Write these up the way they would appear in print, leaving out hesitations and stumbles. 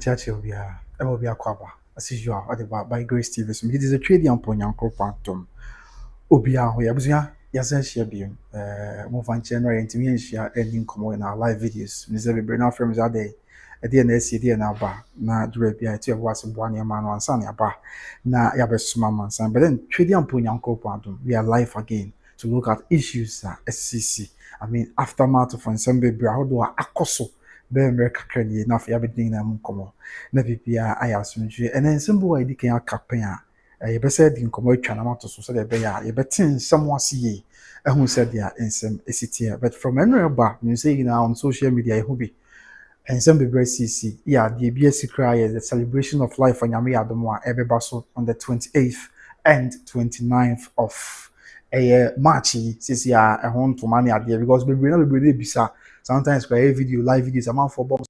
church will be a kwaba as usual at the by Grace TV. So it is a trading on Ponyanko Pantum. Obia, we abuzia, yasen share beam, move on January and to me and share ending come in our live videos. Mr. Bernard from Zade, a DNS, na bar, na Drapia, to was a 1 year man on Sunny bar, na Yabesuma son. But then trading on Ponyanko Pantum, we are live again to look at issues SCC. I mean, aftermath of Ensemble Brado Akoso. Be kakra na fa yabedin na mu komo na bibia ayasunju ene nsembo a dikan akapen a ye be se di nkomo atwa na mato so so de be ya ye betin nsem wase ye ehun se dia nsem esitie but from enreba you say now on social media ye bi nsem be CC ya de bia sikra ye the celebration of life on yame adomo a ebeba so on the 28th and 29th of March CC ya ehun to mani ade because be bisa sometimes by video live videos amount for bombs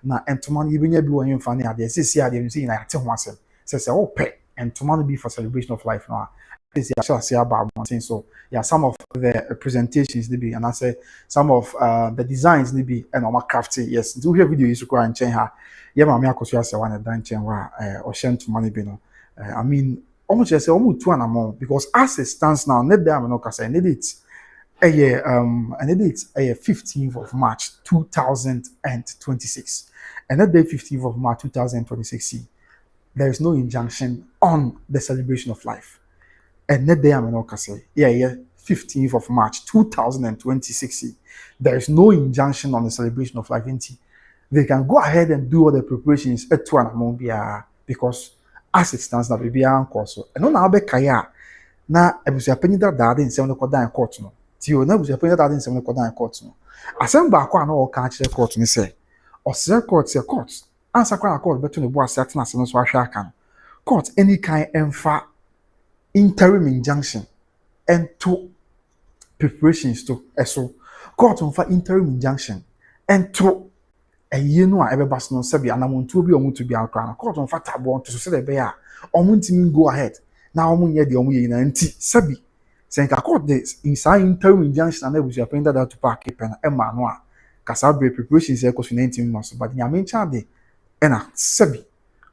na entomani even ya bi won yin fani ade sisi ade you see na ate ho asem say oh pe entomani be for celebration of life now this ya shall say about mountain so yeah some of the presentations they be and I say some of the designs they be and normal crafty yes do here video is require chen ha ya ma me akoso ase wan dan chen wa o shen entomani be no I mean almost say almost 2 and because as it stands now net there no ka say need it and it is 15th of March 2026. And that day 15th of March 2026, there is no injunction on the celebration of life. And that day I'm not say 15th of March 2026, there is no injunction on the celebration of life. They can go ahead and do all the preparations at 2 and because as it stands now, baby, I'm also. And no now be kaya na ebusu apanyi da da in 7 kodan court no. Tio na busu apanyi da in 7 kodan court no. Asem ba kwa na o ka kire court ni say. O se court say court. Answer kwa court beto ne bo asate na asem so ahwe aka no. Court any kind emfa interim injunction and to preparations to eso. Court on interim injunction and to no a ebeba no sabi anamontu obi omuntu bi akra na court on tabo to so say be a omuntimi go ahead na omunye de omuye na nti sabi senka court this inside interim injunction na ebusu apenda that Tüpac pen e ma no a kasa bre preparations e koso 19 months but nyame ncha de na sabi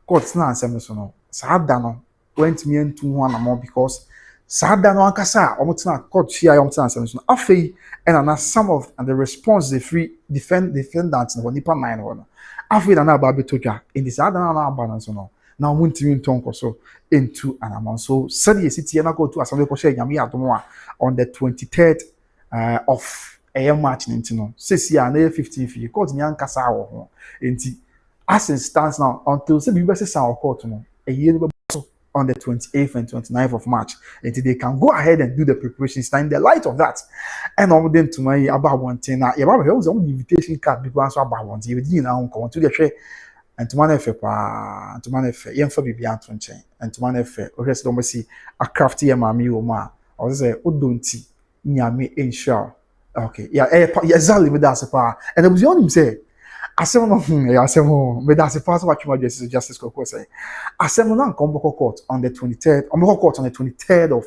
court na ansem so no saada no went me into one amount because saada no ankasa omutina court shia omutina ansem so afei and some of the response the free defendants no nipa 9 no afei na na ba betodwa in the saada na balance no na omuntimi ntonko so into an amount so said the city na go to assembly ko share nyame adomo on the 23rd of March 19 no sesi na 15th court nyankasa wo ho enti as it stands now until say be say sa court no on the 28th and 29th of March until they can go ahead and do the preparations in the light of that and on them to my about one thing now you have the invitation card because about one thing you now come to the share and to manage pa to manage yen for bibi anto nchen and to manage o rest do see a crafty mami o ma o say odonti nyame ensure okay yeah zali me that pa and it was on him say asem no asem me that pass what you justice ko say asem no come court on the 23rd court on the 23rd of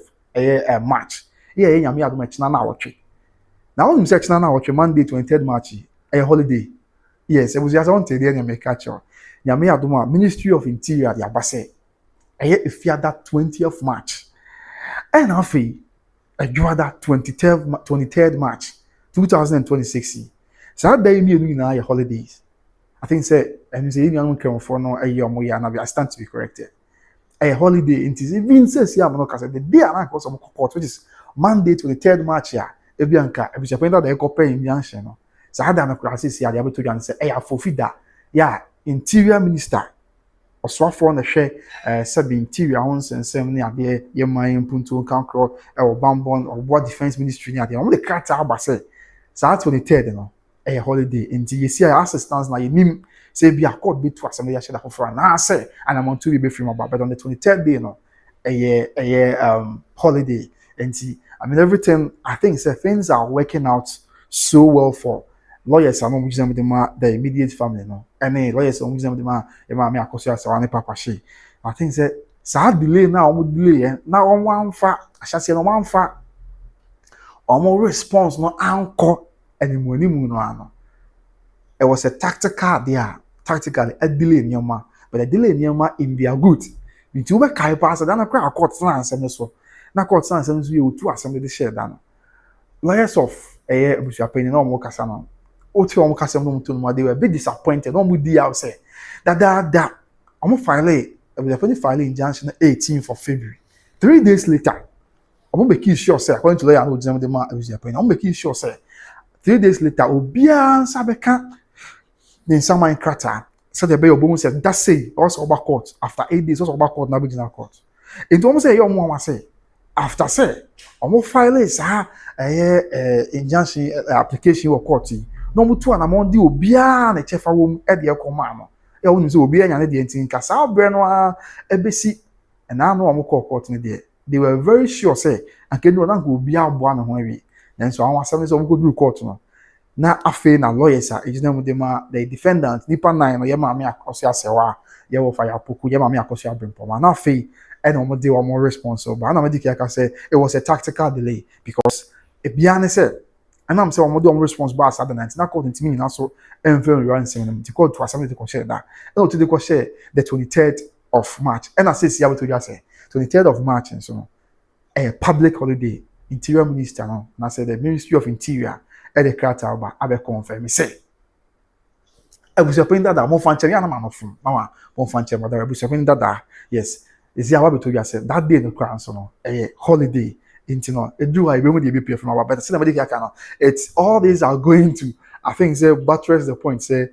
March yeah nyame adom china na wotwe now him say china na wotwe Monday 23rd March a holiday yes it was just on today na make catch nyame adom Ministry of Interior ya base if you that 20th March and afi that 23rd March 2026 so that day me na your holidays I think say and you say you don't care for no I stand to be corrected a holiday it is even says ya no kase the day na cause some court which is Monday 23rd March ya ebianka ebi chapenda da ekope injunction no so that na class ya dey to you and say afofida ya Interior Minister oswafo na hwe sabi interior on sensem ne ade ye man puntu kankro e bambon or defense ministry ne ade o de krata abase so 23rd no a holiday into you see assistance na nim say be accord be to assembly ya sheda for na say and I'm on to be free but on the 23rd day no holiday and I mean everything I think say things are working out so well for lawyers are not using the immediate family no and lawyers are using them me akoso asawa ne papa she I think say sad delay now delay na on one fa asase no one fa omo response no anko anymore no ano it was a tactical there tactically a delay nyoma, but a delay nyoma in their good. Nti we kai pass that na kwa court na ansem so. Na court na ansem so you two assembly the share dan. Lawyers of abusuapani na omo kasa no. Oti omo kasa no mutu no they were a bit disappointed. Omo di out say that omo file abusuapani file injunction 18th of February. 3 days later, omo make sure say according to lawyer no dem dem abusuapani. Omo make sure say 3 days later obia sabeka then someone krata said the bay obo said that say also over court after 8 days also over court na regional court. It almost say your mama say after say omo file is injunction application or court no mu tu anamon di obia na chefa wom e de ekoma no e wonu say obia nya ne de ntin kasa abre no a ebesi na no omo court ne de they were very sure say anke no na obia abo na ho awi nanso awon asem say omo go do court no na afe na lawyers a ejina mu de ma the defendant nipa 9 no ye ma me akoso asewa ye wo fire poku ye ma me akoso abrempoma na afe and omo de omo responsible but na me dike aka say it was a tactical delay because e bia ne say and am say omo de omo responsible as at the 19 na court ntimi na so envel ransom them to court to assembly to share that no to the share the 23rd of March and I say see to just say 23rd of March and so a public holiday interior minister no na say the Ministry of Interior e de krata ba abe confirm say abusuapani dada mo fanche ya na ma no fum mama mo fanche ma da abusuapani dada yes is ya wa to just say that day no crown so no holiday into no edu I be mo dey be from our but say na make aka no it's all these are going to I think say buttress the point say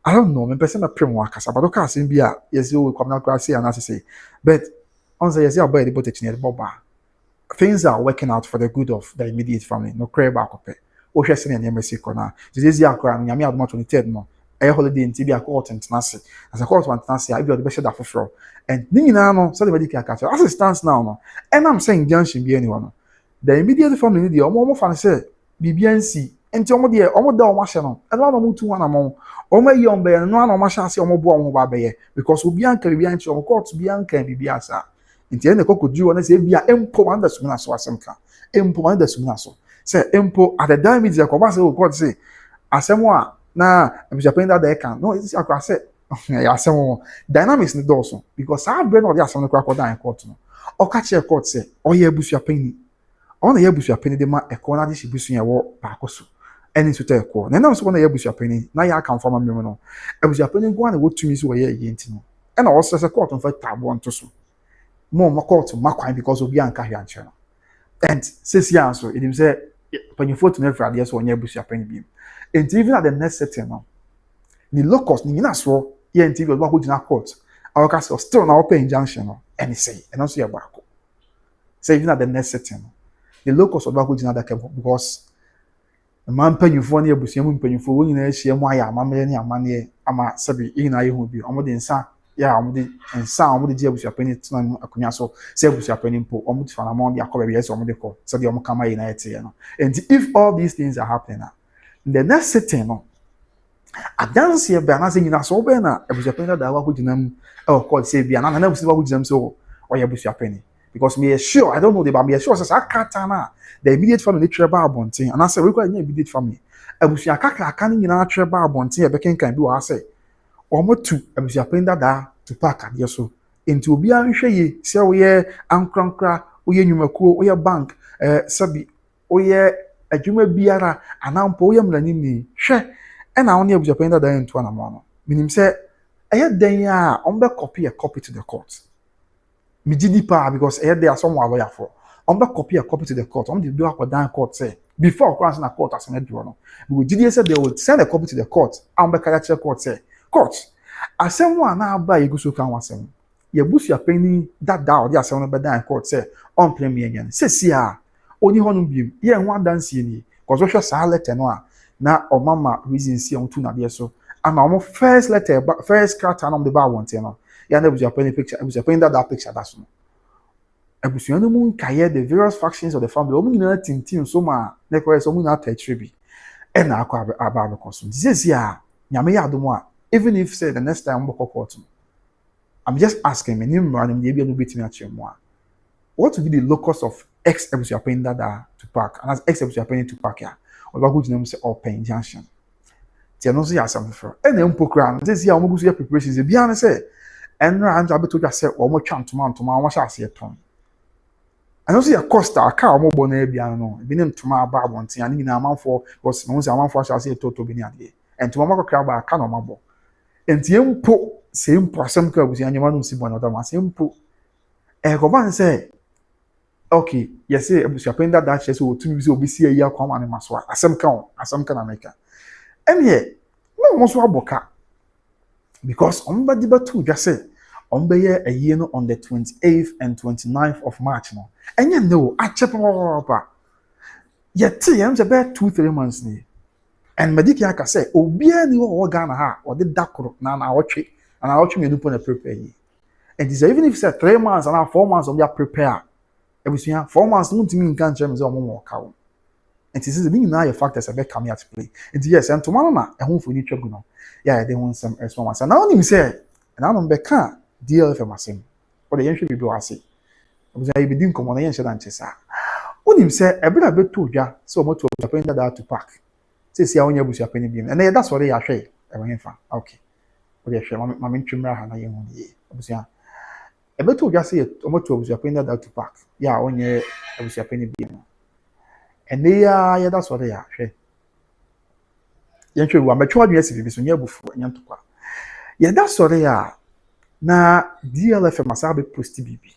I don't know me person na prem wa kasa but o ka say bia yes we come na class and as say but on say yes ya boy the bote chinere boba things are working out for the good of the immediate family no cry back up o hwe se na emesi kona jezi akra nyame adoma 23rd no holiday nti bia court international as a court international I be the best that for and ni nyina no so the medical catch as it stands now no and I'm saying junction be anyone no the immediate family dey omo fan say bibiansi enti omo dey omo da omo hye no and one omo tu one amon omo yi on be no na omo hye ase omo bo omo ba be because obi anka bibianchi omo court bi anka bibiasa enti ene kokoju wona say bia empo wanda sumina so asemka empo wanda sumina so say empo at the damage the court say o court say asemo a na abusuapani that they can no it's akwa say asemo dynamics ni also because our brain of the asemo kwa kwa dan court no o ka che court say oye abusuapani ona ye abusuapani de ma eko na de shibusu ye wo bakoso eni so te eko na na so na ye abusuapani na ya kan forma mmem no abusuapani go na wo tumi so ye ye ntino e na wo se court on fa tabo onto so mo court makwan because obi anka hwe anche no and says ya so it means say panyefo to never ade so onye abusuapani bi and even at the next setting no the locus ni na so ye nti go go gina court our case still na open injunction no and say and also ya back say even at the next setting no the locus of go gina that because the man panyefo na abusuamu panyefo wo nyina ahia mu aya amamere ni amane ama sabi ina ye hu bi omo de nsa ya omo de nsa omo de abusuapani tena akonya so say abusuapani mpo omo de fana mon de akoba bi yes omo de ko say de omo kama ye na yete no and if all these things are happening now the next sitting no adanse ye ba na se nyina so be na abusuapani da wa ko ginam e ko say bia na na abusuapani wa ko ginam so o ye abusuapani because me sure I don't know the but me sure say akata na the immediate family treba abonten and I say we ko any immediate family abusuaka kaka aka ni nyina treba abonten e be kenkan bi wa say omo tu abusuapani da Tüpac ade so enti obi an hwe ye se wo ye ankrankra wo ye nyumakuo wo ye bank sabi wo ye adwuma biara anampo wo ye mlani ni hwe e na won ye abusuapani da nto na mo no minim se eye dan a on be copy to the court mi gidi pa because eye there some lawyer for on be copy to the court on the do akodan court say before cross na court as na do no we gidi say they will send a copy to the court on be carry court say court asem wa na aba yeguso kan wasem ye busuapani dada o de asem no be dan court say on premier nyan sesi a oni honum biem ye ho adanse ni cause wo hwe sa letter no a na o mama reason si on tu na de so ama o first letter first character no de ba wonte no ya na busuapani picture busuapani dada picture da so abusuanu mu kaye the various factions of the family o mu nyina tintin so ma na ko so mu na attach bi e na akwa aba ko so sesi a nyame ya adomo a even if say the next time we go court I'm just asking me nim random dey be no betimi achi mo a what would be the locus of ex abusuapani dada Tüpac and as ex abusuapani Tüpac ya o ba go jinam say open injunction Ti no so ya asem fro e na mpo kra no say omo gusu ya preparations e bia na say enra anja beto twa say omo twa ntoma omo sha ase ton ano so ya costa aka omo bo na bia no bi ne ntoma aba abonten ani na amanfo was no say amanfo sha ase toto bi ni ade entoma makokra ba aka no mabo enti mpo say mpo asem ka busu anyama no si bo na odama say mpo go ban say okay yes say busu apenda that say so otumi bi say obi si ayi akwa ne maso asem ka na meka ene no mo so aboka because badi batu just say be a year no on the 28th and 29th of March no enye no achepa yet yam say be 2-3 months ni and mediki aka say obia ni wo Ghana ha o de dakoro na awotwe me nupo na prepare yi and this even if say 3 months and 4 months of ya prepare ebusia 4 months no ntimi nkan chere me say omo ka wo and this is the being now your factors about come here to play and yes and tomorrow na e ho foni twagu no yeah they want some response and now him say and I be ka deal FM asem o de yenhwe bibi wase obuza yi bidin komo na yenhwe dan chesa onim say e bra beto dwa so mo to apenda da Tüpac say sia onya busu apeni bi and that's what ya hwe e wo hemfa okay o de hwe ma mentwimra ha na yenhu ye obuza e beto dwa say mo to busu apenda da Tüpac ya onye busu apeni bi no and yeah that's what ya hwe yenhwe wa metwa dwa si bibi so nya bufu nya ntokwa yeah that's what ya na DLFM asabe post bibi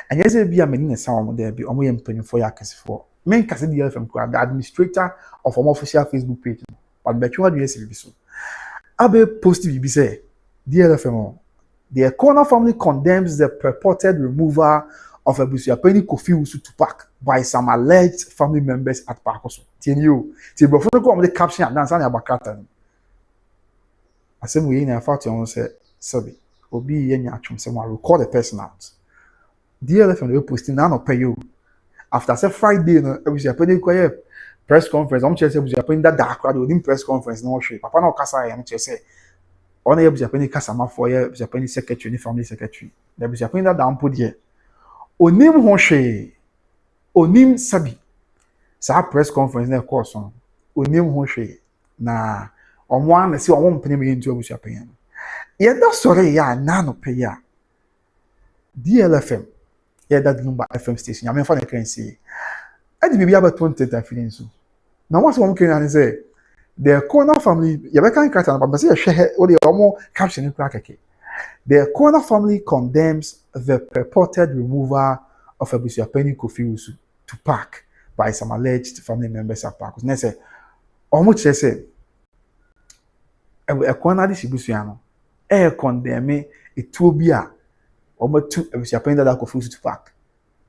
anya ze bia mani na sawo mo da bi omo ye mpanyfo ya kasefo men kase DLFM kwa the administrator of our official Facebook page but betwa do yes bibi so abe post bibi say DLFM the corner family condemns the purported removal of Abusuapeni Kofi Wusu Tüpac by some alleged family members at Pakoso tienyo ti bofo no ko mo the caption and dance na abakata asem we na fact on say sabi obi ye nya atwom say mo record the person out DLFM we posting na no pay you after say Friday no Abusuapeni ko press conference am say Abusuapeni da akra the press conference no hwe papa na okasa ya no say ona Abusuapeni kasa ma for ye Abusuapeni secretary ni family secretary the Abusuapeni da ampo de onim ho hwe onim sabi sa press conference na course on onim ho hwe na omo an se omo mpene me ntu Abusuapeni ye da sore ya na no pe ya DLFM ye da Lumba FM station ya me fa na kan si adi bibia ba 20 feeling so na what one can say the corner family ye be kan kata na ba say hwe o de omo caption kura keke the corner family condemns the purported removal of Abusuapeni Kofi Wusu Tüpac by some alleged family members at Parkos. Na say omo che say e corner di Sibusua no condemn etuo bi a omo tu Abusuapeni da Kofi Wusu Tüpac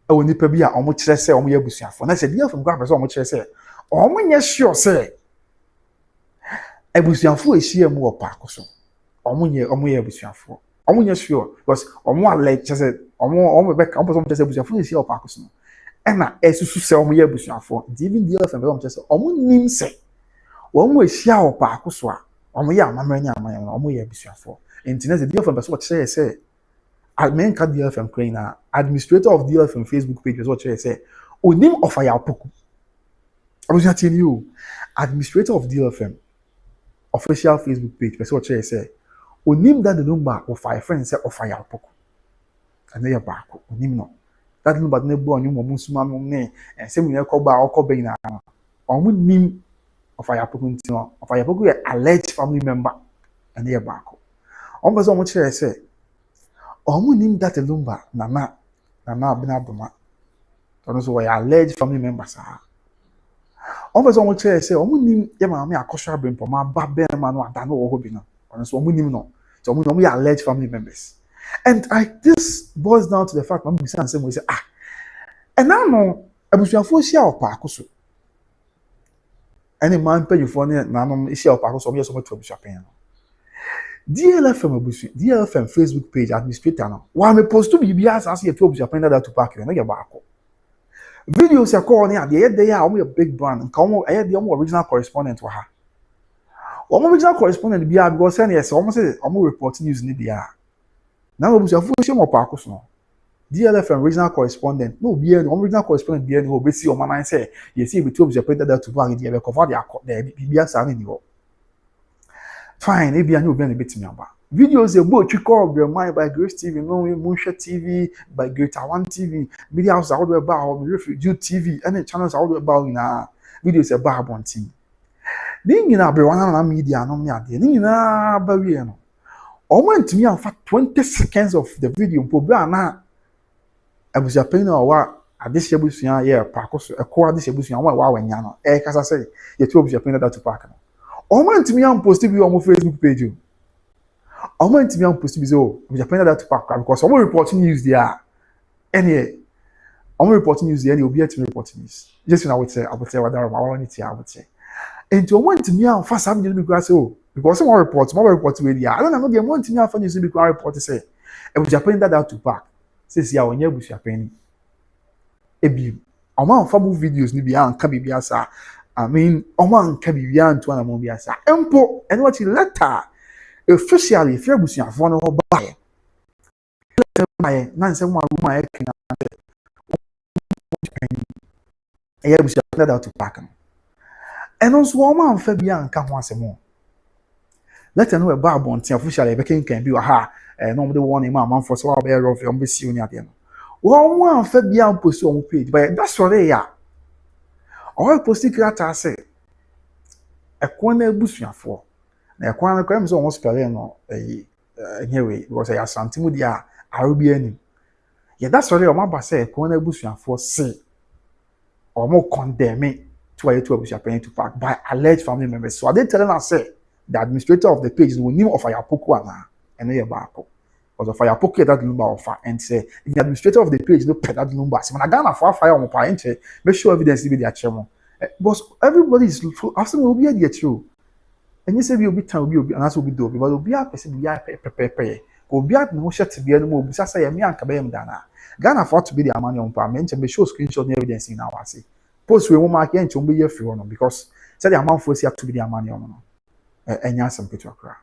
e woni pa bi a omo kire say omo ye abusuafo na say dia from gwa person omo kire say omo nye sure say abusuafo ehia mu Parkos omo ye abusuafo omo nye sure because omo alleged say omo be ka omo say abusuafo ehia Parkos no e na esusu say omo ye abusuafo even dia from omo say omo nim say omo ehia Parkos a omo ye amamanya omo ye abusuafo enti say dia from person say admin ka DLFM Ukraine administrator of DLFM Facebook page was what say onim of ya poku abuja tell you administrator of DLFM official Facebook page person what say onim that the number of my friends say of ya poku and ya back onim no that number ne bo onyo mo musuma mo ne say we ne ko ba okobe na omo nim of ya poku ntino of ya poku alleged family member and ya back on person what say omo nim that Lumba nana abina doma ono so we alleged family members ah on person what say omo nim ya ma me akosho abempo ma ba be ma no ada no wo ho bi no ono so omo nim no so omo ya alleged family members and this boils down to the fact man be say we say and now no abusuafo hia Parkos any man pay you for na no hia Parkos omo ye so mo to abusuapen no DLFM Facebook page administrator no wa me post to bibia asase ye to Abusuapeni da Tüpac no ye baako videos ya call ne ade ye dey a omo ye big brand nka omo ye dey omo original correspondent wa ha omo original correspondent bia because say yes omo say omo report news ni dia na Abusuafo hye mo Parkos no DLFM original correspondent no bia no original correspondent bia no obesi omo nan say yes e be to Abusuapeni da Tüpac dey be cover dia bibia sa ni ho fine, maybe I know be bit me about. Videos a book you call your mind by Grace TV, no Moonsha TV, by Greater One TV, media house all the about refugee TV, any channels all the about na videos about one thing. Then you know be one media no me ade. Then you know ba we no. O want me am fa 20 seconds of the video po na abusia pen na wa adehye busua ye pakoso ekwa adehye busua wa wanya no e kasa say ye tu abusia pen na Tüpac no. O want me am post bi on Facebook page. I want to be on post so we Japan that Tüpac because I'm reporting news there. Any I'm reporting news there, any will be to reporting news. Just when I would say what I want to I would say. And to want to me on fast having to because some reports, more reports with I don't know the want to me on for news because report to say and we Japan that Tüpac says ya when you bush Japan. Ebi I'm on for videos ni bi an ka bibia sa. I mean, I'm on ka bibia nto na mo bia sa. Empo and what you letter officially if you're bushing for no buy na nsem wa ma e kina e ya bushing that Tüpac no and also one man fa bia nka ho asemo let know e ba bonten officially be kan bi wa ha no the one man for so be rough on be see oni ade no one man fa bia post on page but that's sorry ya all post creator say e ko na busuafo na ekwan na kwam so almost spell no anyway because I Asantehene dia Arabian yeah that's why o ma ba say ekwan na busuafo say o mo condemn to abusia pen Tüpac by alleged family members. So they telling us say the administrator of the page will name of Ayapoku ana and no yebako because of Ayapoku that Lumba offer and say the administrator of the page no pay that Lumba say na Ghana for fire on pa ente make sure evidence be their chairman but everybody is asking will be there true. And you say we will be time will be and that's will be do but will be a person be a go be at no shit to be no more say me and kabem dana Ghana for to be the money on parliament and be show screenshot evidence in our say post we mark and to be free on because say the amount for to be the money on no enya some picture kra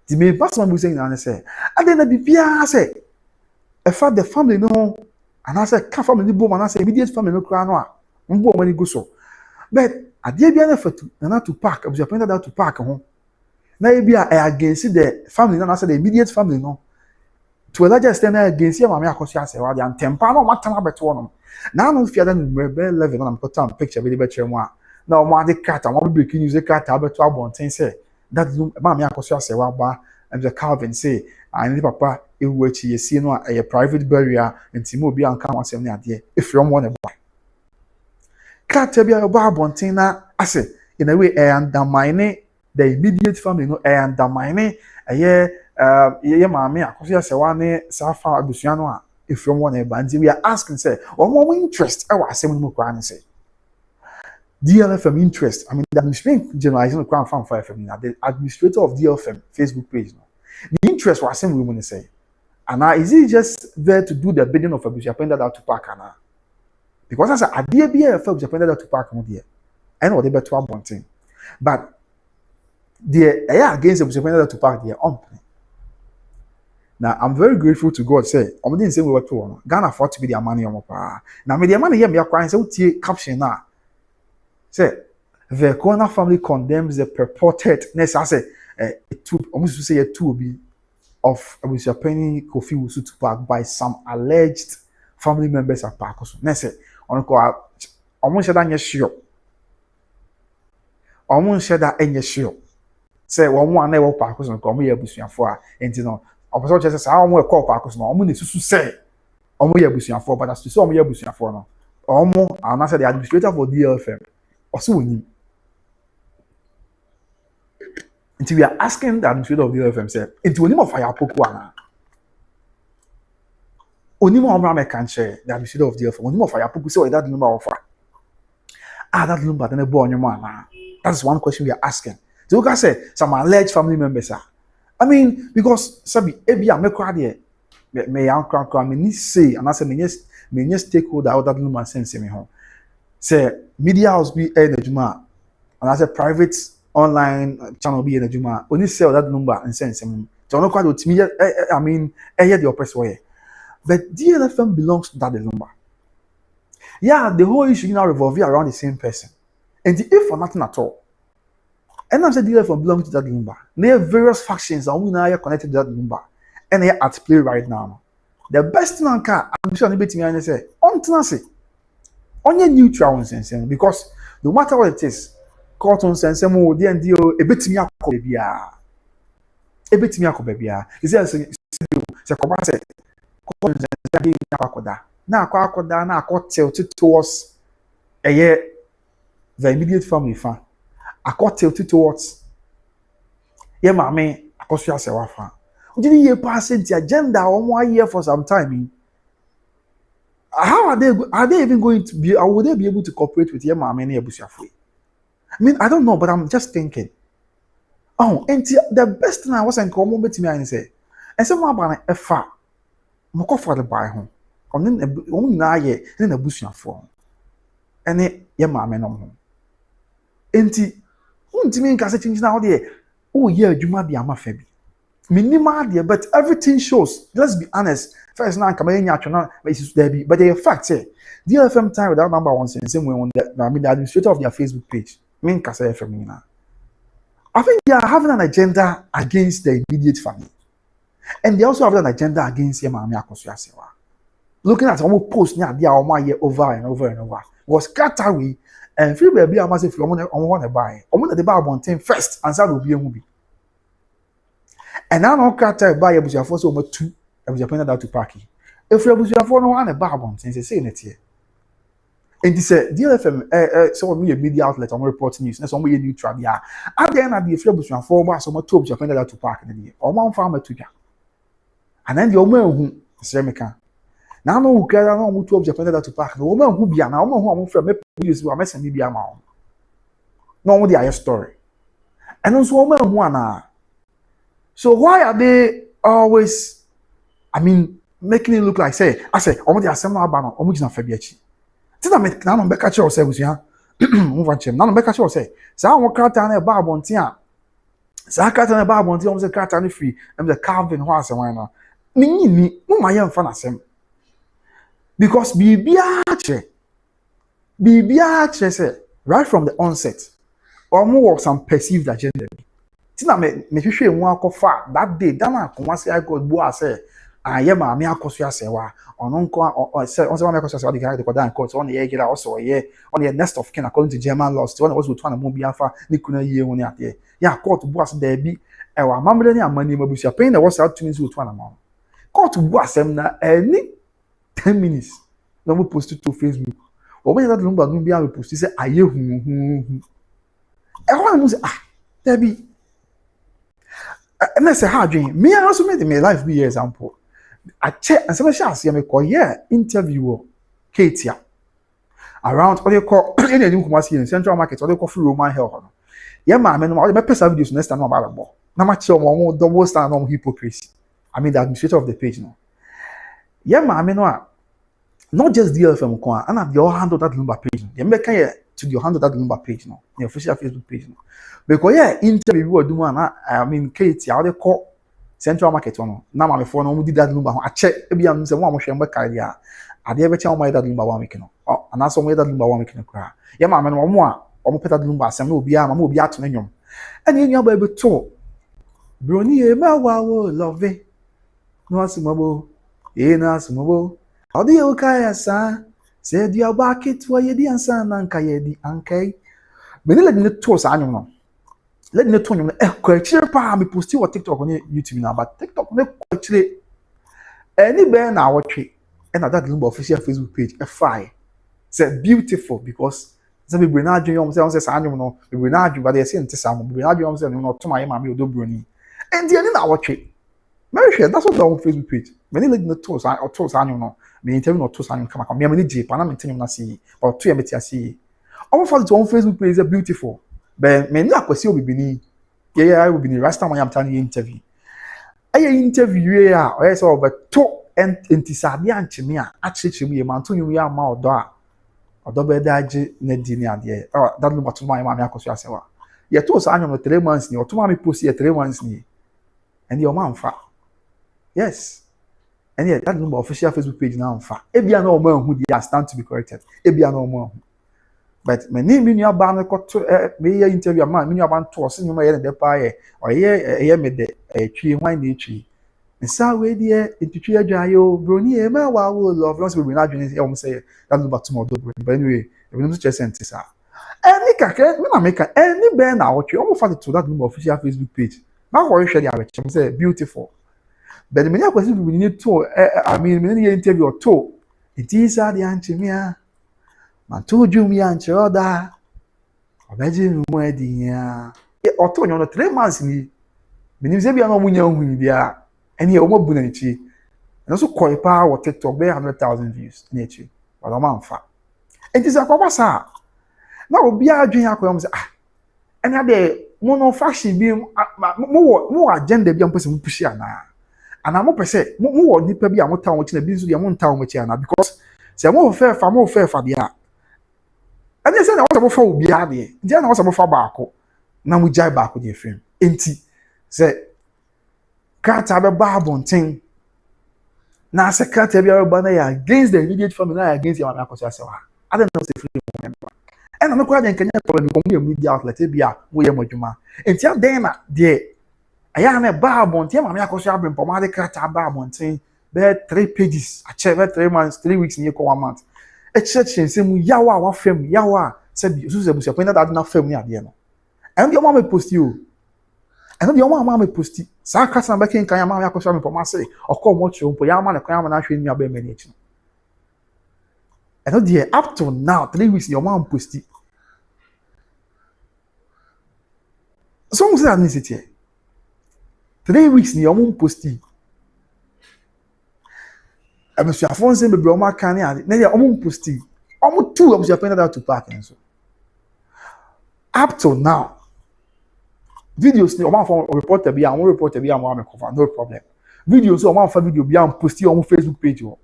the me pass man be saying na say and then the bia say if the family no and I say ka family bo man say immediate family no kra no a mbo mani go so but ade bia na fatu na Tüpac abuja penda that Tüpac ho na e bia against the family na say the immediate family no to a large extent against ya mama akoso ase wa dia ntempa na matama beto no na no fia that rebel level na put am picture be be chere mu a na o ma de cat am be kin use cat abeto abonten say that mama akoso ase wa ba and the Calvin say and papa ewu achi yesi no a private burial ntimo obi anka wasem ne ade efre mo ne boy cat bia oba abonten na ase in a way undermine the immediate family no undermine ye mama akoso ase wa ne safa abusua no a efre mo ne ba nti we are asking say omo interest e wa asem no kwa ne say DLFM interest. I mean, the administrator generalizing the crown fan for FM. The administrator of DLFM Facebook page. No. The interest was same we want to say. And now is he just there to do the bidding of Abuja Penda that Tüpac now? Because I said, I dare be a Abuja Penda that Tüpac no dear. I know they better one thing, but the against Abuja Penda that Tüpac dear on. Now I'm very grateful to God. Say, I'm didn't say we were to Ghana afford to be their money on my now me their money here me acquiring so caption now. Say, the Corner family condemns the purported, I say, almost to say a two be of Abusia Penny Kofi Wusu Tüpac by some alleged family members of Pacoso. Next, say, on call almost said that sure. Almost said that any sure. Say, one never Pacoso and come here Abusia for, and you know, opposite just say, I want to call Pacoso, no, I'm to say, I'm here Abusia for, but as to say, I'm here Abusia for no. Almost, and I said the administrator for DLFM. Also, until we are asking the administrator of the LFM, say, into only of Ayapoku ana. Only more Abraham can share the administrator of the LFM. Only more Ayapoku say that number offer. That number then a boy on your man. That's one question we are asking. So you can say some alleged family members are. I mean, because Sabi, every year, me crowd here, me uncle, me need say, and I say, me stakeholder out that number send me home. Say media house be in the Juma, and I say private online channel be in the Juma. Only sell that number and send some. So no quite with media. I mean, the oppressed way. But DLFM belongs to that number. Yeah, the whole issue now revolving around the same person, and if for nothing at all, And I'm saying DLFM belong to that Lumba. There are various factions and we now are connected to that Lumba. And they are at play right now. The best thing I'm sure anybody me say, on tenancy, on your neutral sense, because no matter what it is, court on sense, more the deal a bit me up, baby. A bit me up, baby. Is there a combat? Now, Quakoda, now court tilted towards a year, the immediate family fan. I got tilted towards mammy, I cost you as a wafa. Didn't you pass into agenda on 1 year for some time? How are they even going to be, or would they be able to cooperate with your mammy and your bushafree? I mean, I don't know, but I'm just thinking. Oh, and the best thing I was in common with me and say, and someone about a far, Moko for the buy home, or then a year, then a bushafree. And it, your mammy no home. And to me, because change now there. Oh yeah, you might be a mafebi. Minimal there, but everything shows. Let's be honest. First now, come in but the fact say, the FM time without number one saying same way on the administrator of their Facebook page. Mean Kasa FM now. I think they are having an agenda against the immediate family, and they also have an agenda against Yamami Akosuasewa. Looking at some post now, they are on year over and over and over. Was Qatari. And free baby, I must say, I want to buy. I want to buy one thing first, and that will be a movie. And now, no Qatar buy a bush for so much two. I was appointed out to Parky. If you have no one a bar one thing, say it here. And this DLFM, some of me a media outlet, I'm reporting news, and some way neutral. Yeah, at the end of the bush for bar, some two of appointed out to Park in the year, or one farmer to ya. And then your man who, Semican. Now no who care no mutu of Japan to park. The woman who be an woman who from use who are messing me be a mouth. No the story. And also woman who are. So why are they always making it look like say almost the assembly banner almost not Fabiachi. Tina make now on catch yourself ya. Move on chem. Now catch yourself. Say I want cat and a bar on tia. Say I cat and a bar on tia almost cat and free. I'm the Calvin horse and why not. Me, no my young fan assembly. Because BBH say right from the onset, or more some perceived agenda. Tina me sure one go far that day. Dana come say I got boy say I am a me akosia sewa or non or say on some akosia the guy the kodan court on the year also yeah on the next of kin according to German laws. One was with one mo biafa ni kuna ye won ya there. Ya court boss there be e wa mamle ni amani mabusia pain the was out to me with one amount. Court boss em na any 10 minutes. No more post it to Facebook. Or when that Lumba no be able to post, he say aye hu. Everyone say there be. And I say how dream. Me I also made my life be example. I check and some shall see me call interviewer Katia. Around what they call any new commercial in Central Market, what they call free Roman health. Yeah, man, I my person videos next time about more. Now much more double standard on hypocrisy. I mean the administrator of the page now. Yeah, man, not just DLFM, and you handle that Lumba page. You make to your handle that Lumba page now, the official Facebook page now. Because interview we do one. Katie, how they call Central Market one. Now my phone, we did that Lumba. I check. Maybe I'm saying one more shame back idea. I never tell my that Lumba 1 week now. Oh, and that's why that Lumba 1 week now. Yeah, man, one more. I'm put that Lumba. Some will be I'm be at no. And you know, baby, too. Brony, my wow, love it. No, smabo. No, smabo. How do you kaya sa? Said you are back it why you didn't say nanka yedi ankai. But let me toss annual. Let me tell you question pa me post your TikTok on YouTube now, but TikTok no actually any bear now watch it. And that Lumba official Facebook page a fire. Say beautiful because some people na dream say annual no, we na dream but they say into some we na dream say no to my mama Odobroni. And the na watch it. Very sure that's what on Facebook page. Many let me toss or toss annual no. Me interview no toss annual come me jeep and I'm telling you na see or two emeti see. All follow to on Facebook page is beautiful. But me no akwesi obi bini. Yeah, I will be the last time I am telling you interview. I interview ya or yes or but to and intisadi anchimi a achechimi man to you ya ma odo be daje na di ni ade. Oh, that no but my mama akoso asewa. Ye to so anyo no 3 months ni oto ma me post ye 3 months ni. And your man fa. Yes. And yeah, that number official Facebook page now fa. Ebia no man who dey stand to be corrected. Ebia no man. but my name in your band got to me interview a man, your band to us in my the pie, or yeah, me the tree, wine tree. And so we dear into tree jayo, brony, ma, wow, love, once we will not say that's about tomorrow, but anyway, we don't just send this out. Any kaka, me na make any band out, you almost find it to that official Facebook page. Now, what you share the say beautiful. But the many questions we need to, I mean, many interview or two. It is the antimia. Man told you me and Sh0wdown. Imagine more dear. Or 3 months in me. Say be no munya there. And here omo bunachi. And also call power or TikTok be 100,000 views. Nature. But I'm man fa. And this a papa sa. Now be a dream akwa say ah. And had mono fashion be more agenda be am person push na. And I'm up say more nipa bi am town which na bi so dey am town which na because say more fair for there. And they said I was about for biade. They na was about for baako. Na mu jai baako dey frame. Enti say krata be ba abonten. Na say krata be ba na ya against the immediate family na against your mama kosi asewa. I don't know say free remember. And I'm not quite in Kenya problem because we media outlet be a we am adwuma. Enti adan na de aya na ba abonten mama kosi abem pomade krata ba abonten be 3 pages. A check 3 months, 3 weeks near 1 month. A church and say yawa wa fam yawa said you so say point that na fam ni ade no and your mama post you and your mama post it sa kasa na bakin kan ya mama yakosha me poma say okọ mo chu po ya mama na kan ya na hwe ni aba me ni chi and there up to now 3 weeks your mama post it so mo say that necessity 3 weeks ni your mama post it Monsieur Afonso be Broma can ya na ya omo posti omo two Monsieur Pena that Tüpac and so up to now videos ni omo for reporter be am reporter be am cover no problem videos so omo for video be am posti omo Facebook page o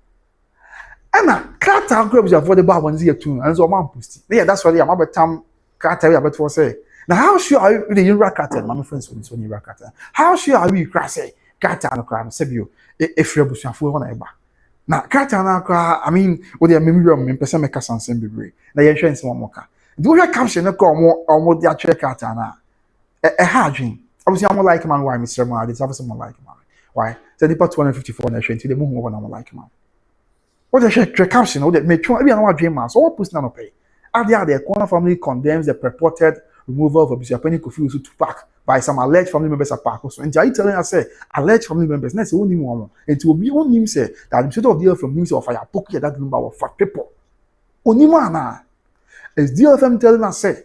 ana krata group is for the bar one year too and so omo posti yeah that's why am betam krata we about for say now how sure are you the krata my friends so this one krata how sure are you krata krata no krata sebio if you busuafo ho na eba na krata na akwa I mean what dey memory me pese make sansen bebre na ye hwe nsem moka do we caption na ko omo dey atwe krata na ha adwen obviously I'm like man why Mr. Man it's obviously more like man why so the 254 na hwe nti dey mu na like man what dey share caption what dey make sure e be na adwen man so what post na no pay the corner family condemns the purported removal of Obusuapeni Kofi Usu Tüpac by some alleged family members at Park. So, and are you telling us, say, alleged family members, let's say, only one, and to be on him, say, that the administrator of deal from him, say, of fire, poke that Lumba of fat people. Only one, as deal of them telling us, say,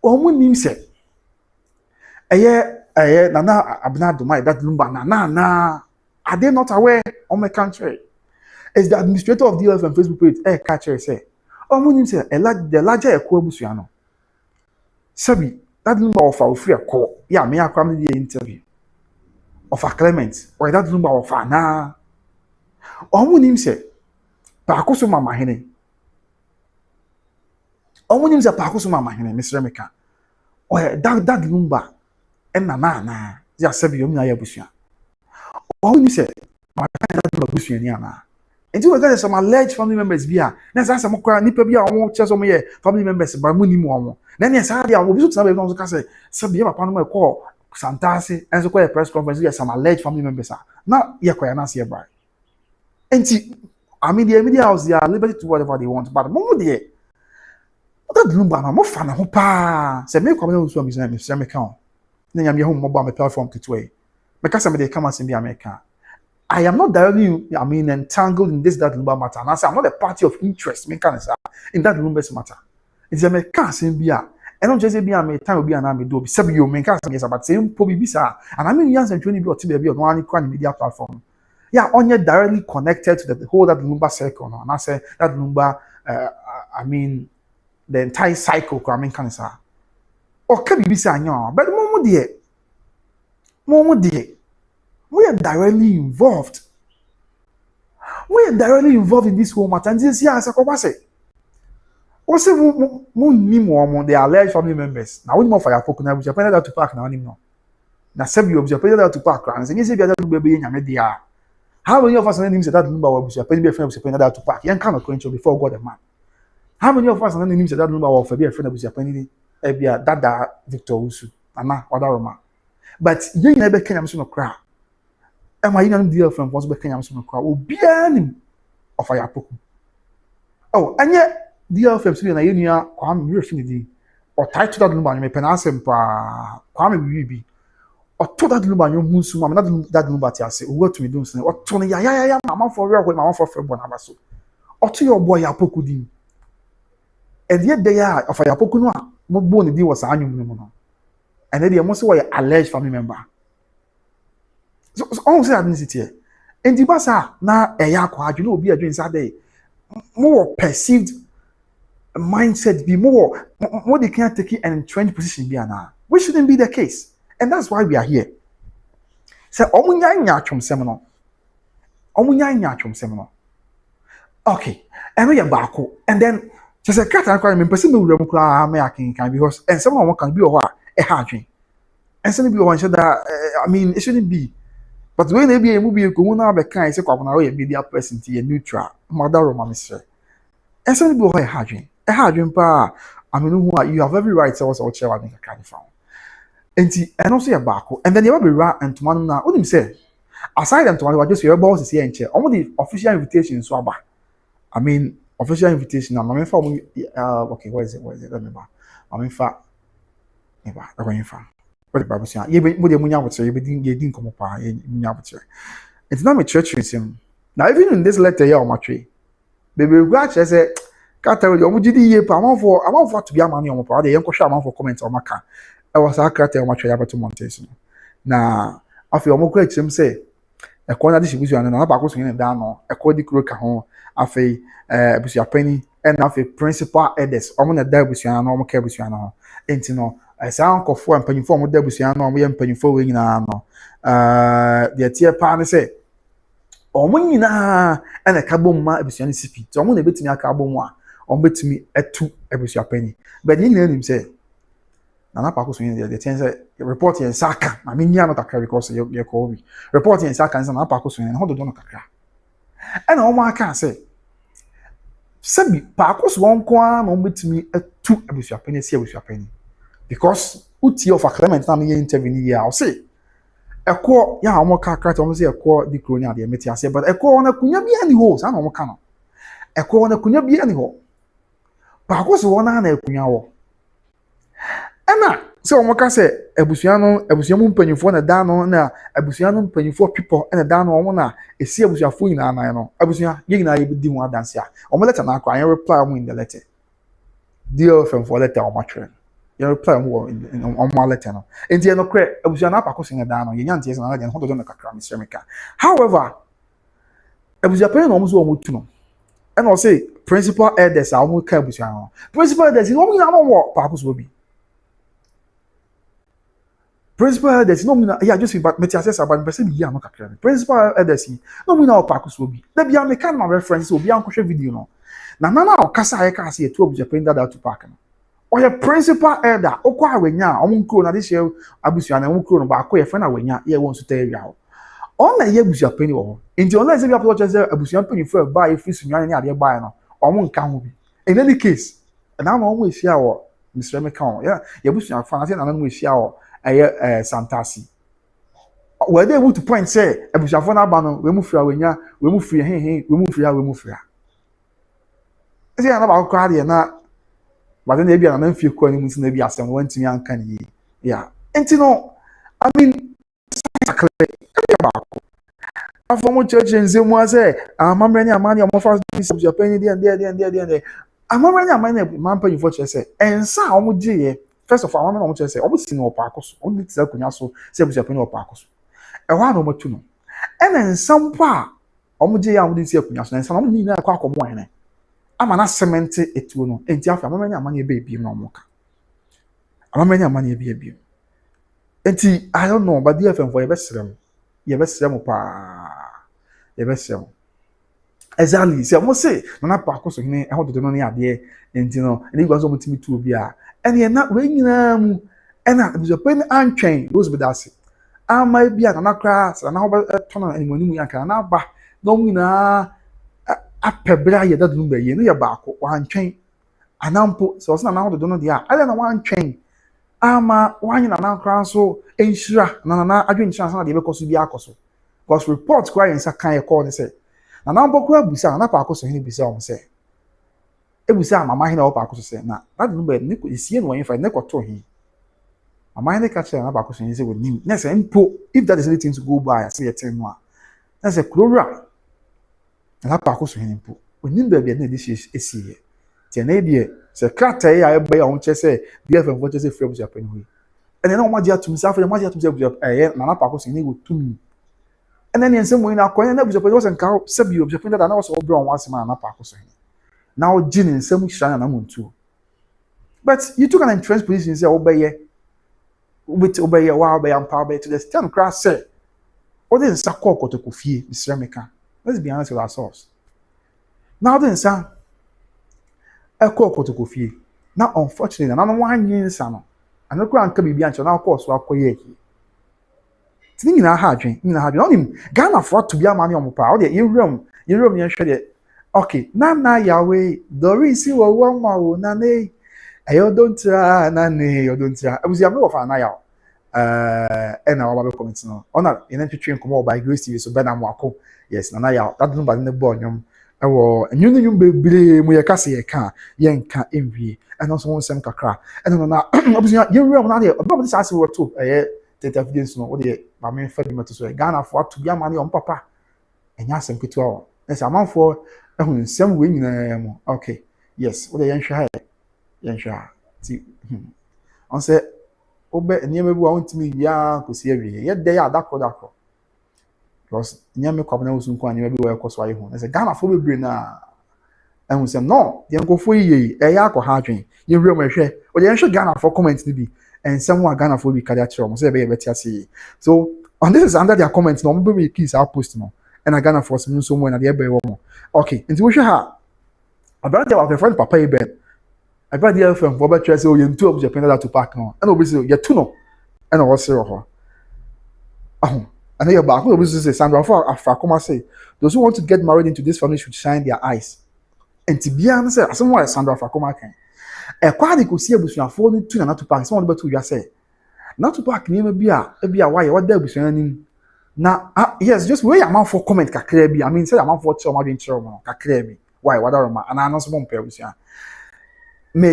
on him, say, Nana Abna Dumai, that Lumba, na, are they not aware on my country? As the administrator of deal from Facebook page, catcher, say, on him, say, the larger Obusuano. Sabi that number of our free call yeah me akwam the interview of a Clement or that number of na omunim se paakoso mama hene omunim se paakoso mama hene Mr. Méga or that number na ya sabi yomi na ya busua omunim se ma that number busua ni ana and you got some alleged family members bia na say some kwa nipa bia omo che so mo ye family members ba mu ni mu omo na ne say dia obi so tna be no so ka say sabi papa no e call santase and so kwa press conference ya some alleged family members na ye kwa na say bra enti I mean the media house they are liberty to do whatever they want but mo de that Lumba na mo fa na ho pa say me kwa me so Mr. Méga na nyam ye ho mo ba me platform kitwe me ka say me dey come as be America I am not directly, I mean, entangled in this that Lumba matter. And I say I'm not a party of interest, me can say in that Lumba's matter. It's a me can say be and not just be a me time will be an army do be sabi you me can say about saying probably be sir. And I mean yes and 20 be or TB on one media platform. Yeah, only directly connected to the whole that Lumba circle. No? And I say that Lumba, I mean, the entire cycle. I mean, can say or can be say no, but more dear. We are directly involved. We are directly involved in this whole matter. And this year, as I say, also, the alleged family members. Now, we more fire folk now. We are that Tüpac now. Now, several of you are that Tüpac. And you say, "Be that baby in Media." How many of us names that Lumba was a penny friend of that Tüpac? Young cannot control before God, a man. How many of us are names that number of a friend of Japan? Ebia Dada Victor Usu, Anna, Odobroni. But you never came to no crowd. Am I in deal from was became to no crowd? Will be an of a yapoku. Oh, and yet, dear from Sweden, I knew I'm refinity or tied to that number, you may pronounce him Kwame be or to that number, you moose, not that number. I say, what to me doing, or Tony, ya, mamma for real with my own for Bonabaso, or to your boy Yapoku dim. And yet they are of a Yapoku no, no bone deal was annual. And then they must say alleged family member. So almost ethnicity. And the basa na a yakwa, you know, be a dream Saturday. More perceived mindset, be more they can't take it and entrenched position be now. Which shouldn't be the case. And that's why we are here. So seminar. Seminar. Okay. And we are back. And then just a cat and cry me person will can because and someone can be a hard dream. And some people want that I mean it shouldn't be. But when they be a movie, you go now be kind say kwabona we media person to a neutral mother or mister. And some people a hard dream pa. I mean you have every right to also share what you can found. And also your back. And then you will be right and to man now. What him say? Aside and to one just your boss is here and chair. Only the official invitation so about. I mean official invitation. I'm in for okay, where is it? Remember. I'm in fact. I'm in fact. What the Bible says? You be munya with you didn't come up. Munya with you. It's not my church with him. Now even in this letter here on my tree, baby, watch I say, can't tell you. I'm for to be a man on my part. The young question for comments on my car. I was a cat on my tree about 2 months. Now I feel more great. Him say, a corner distribution and another was in down. A cody crook home. I feel a penny and I feel principal edits. I'm gonna die with you and normal care with you now. Ain't you know. I sound of one penny form with Debussiano, we am penny forward in no. The tear partner say, or when you na and a carbon ma ebusiani sipi, so I'm gonna bet me a carbon one, or bet me at 2 ebusia penny. But he knew him say, Nana Pacos in the chance reporting in Saka, I mean, you're not a carry because you're called me. Reporting in Saka and Nana Pacos and hold on a crack. And all my can say, Sabi Pacos won't come on bet me at 2 ebusia penny, see ebusia penny. Because uti of a Clement na me intervene here, I'll say. A core, ya, I'm more cat almost a core the crony, the metia say, but a core on a cunya be any holes, I know what can. A core on a cunya be any hole. Pacos one and a cunya. Emma, so Moka say, a busianum penny for a dano, a busianum penny for people, and a dano one, a sea was your fool in an iron. I was young, I would do one dance here. Or my letter now, I reply in the letter. Dear from for letter on my train. You reply more on my letter. And the no credit, I was an apple down, your young tears and I can hold on a crack, Mr. Méga. However, I was a pen almost one to know. And I'll say, principal elders are more care with you. Principal elders, you know, I what Pacos will be. Principal elders, no, yeah, just about Metias about person, yeah, not a principal elders, no, we know Pacos will be. There be a mechanical reference will be on video. No. Now, Casa, I can't see a 2 of Japan that out to Park. Or your principal elder, Okwa Wenya, Omunkro, na this year, Abusian, and Omunkro, Bako, your friend Wenya, here wants to tell you. On the year Busia penny or in the only example of Abusian penny for a buy if it's any other buy no, or won't come be. In any case, and I'm always here, Mr. McCown, yeah, Yabusian fancy and I'm with Shao, Santasi. Were they able to point, say, Abusian for Abano, we move for Wenya, we move for we move for. Is there another crowd here now? But then maybe I'm few questions maybe ask them when to me and can ye. Yeah. And you know, I mean a former church in Zimwa say, I'm many a money, I'm first your penny there. I'm already a man paying for church say, and some G. First of all, I'm not say, almost no Pacos, only to Kunyaso, say your penny or Pacos. A one over two. And then some pa, Omuji, I wouldn't say Kunyaso, and some need a quack of wine. I'm an cement it will know. And Jaffa, many money baby no more. I'm many money baby. And I don't know, but dear friend for your best room. Your best room, pa. Your best room. Exactly. See, I must say, when I park also, I want to do money out there, and you know, and it was almost me to be a. And you're not ringing and I was a penny and chain, those with us. I might be at an class, and now a ton of anyone I can now buy. No, we know. Apebra ye that Lumba, you know your back one chain. anampo so so na na do no dia ale na wan twɛn ama wan na na kran so enhyira na adwen nhyira na de be koso bi akoso because report kwa yen sa kan e call ne say na na mpo kwa busa na pa akoso hene busa o say ebusa mama hene o pa akoso say na that no be ne ko esie no yen fa ne ko to he mama hene ka chere na pa akoso hene say we nim na say mpo if that is anything to go by say ye ten no a na say krowra na pa akoso hene mpo onim ba bia na de esie tie na die say krata ya ebe ya on che say the FM for che say free busa pen hu ene na o ma dia tum sa fa ma dia tum say busa na pa akoso hene go tum and then ensem we na akonya na busa pen was nka sabi busa pen that na was obro on was man na pa akoso hene now gin ensem hira na muntu but you took an entrenched position say obeye wa obeye empower to the stand class say o dey nsa call kotoko fie Mr. Meka. Let's be honest with ourselves. Now dey nsa e call kotoko fie. Now unfortunately na no wan yin nsa no. Ano kura nka bibia ncho na call so akoye eki. Tini na ha adwen, ni na ha adwen. Onim Ghana for to be amani omopa. O dey yewrem yen hwe dey. Okay, na yawe dori si wo ma wo na ne. Ayo don't try na ne, you don't try. Abuzi am no fa na yawo. Na wa ba comment no ona ina twetwe nkomo by Grace TV so be na mo akọ yes na ya that no ba ne bo nyom e wo nyunu bebre mu ye kase ye ka ye nka enwie and also won sem kakra and na obusia ye real na de obo this ase wo to tete evidence no wo de ma me fa bi meto so Ghana for to bia mane on papa enya asem ketu awo ese amanfo ehun nsem we nyina mo okay yes wo de ye nhwa ti on say obe niam bi wa ontimi ya kosi awie ye de ya dakro because niam ko abana usun ko niam bi wa ekoso aye ho na say Ghana fo bebre na ehun say no ye nkofo yiye e ya akọ ha adwen ye wure mo hwe o de nhwe Ghana fo comment ni bi and someone Ghana fo bi kada kire mo say be ye beti ase so on this is under their comments no mo be keys our post no and Ghana fo so mo na de be wo mo okay nti wo hwe ha about your friend papa iben I brought the FM for better say you two of Japan that Tüpac no and obviously you two no and was zero ho and then you're back obviously say Sandra for Afakoma say those who want to get married into this family should shine their eyes and to be honest say someone Sandra Afakoma can e kwa de ko si abusuafo ni tu na Tüpac someone beto you say na Tüpac ni e bia why what da abusuan ni na yes just where am for comment kakra bi I mean say am for chiro ma dey chiro mo kakra bi why what are ma and I know some pe abusuan me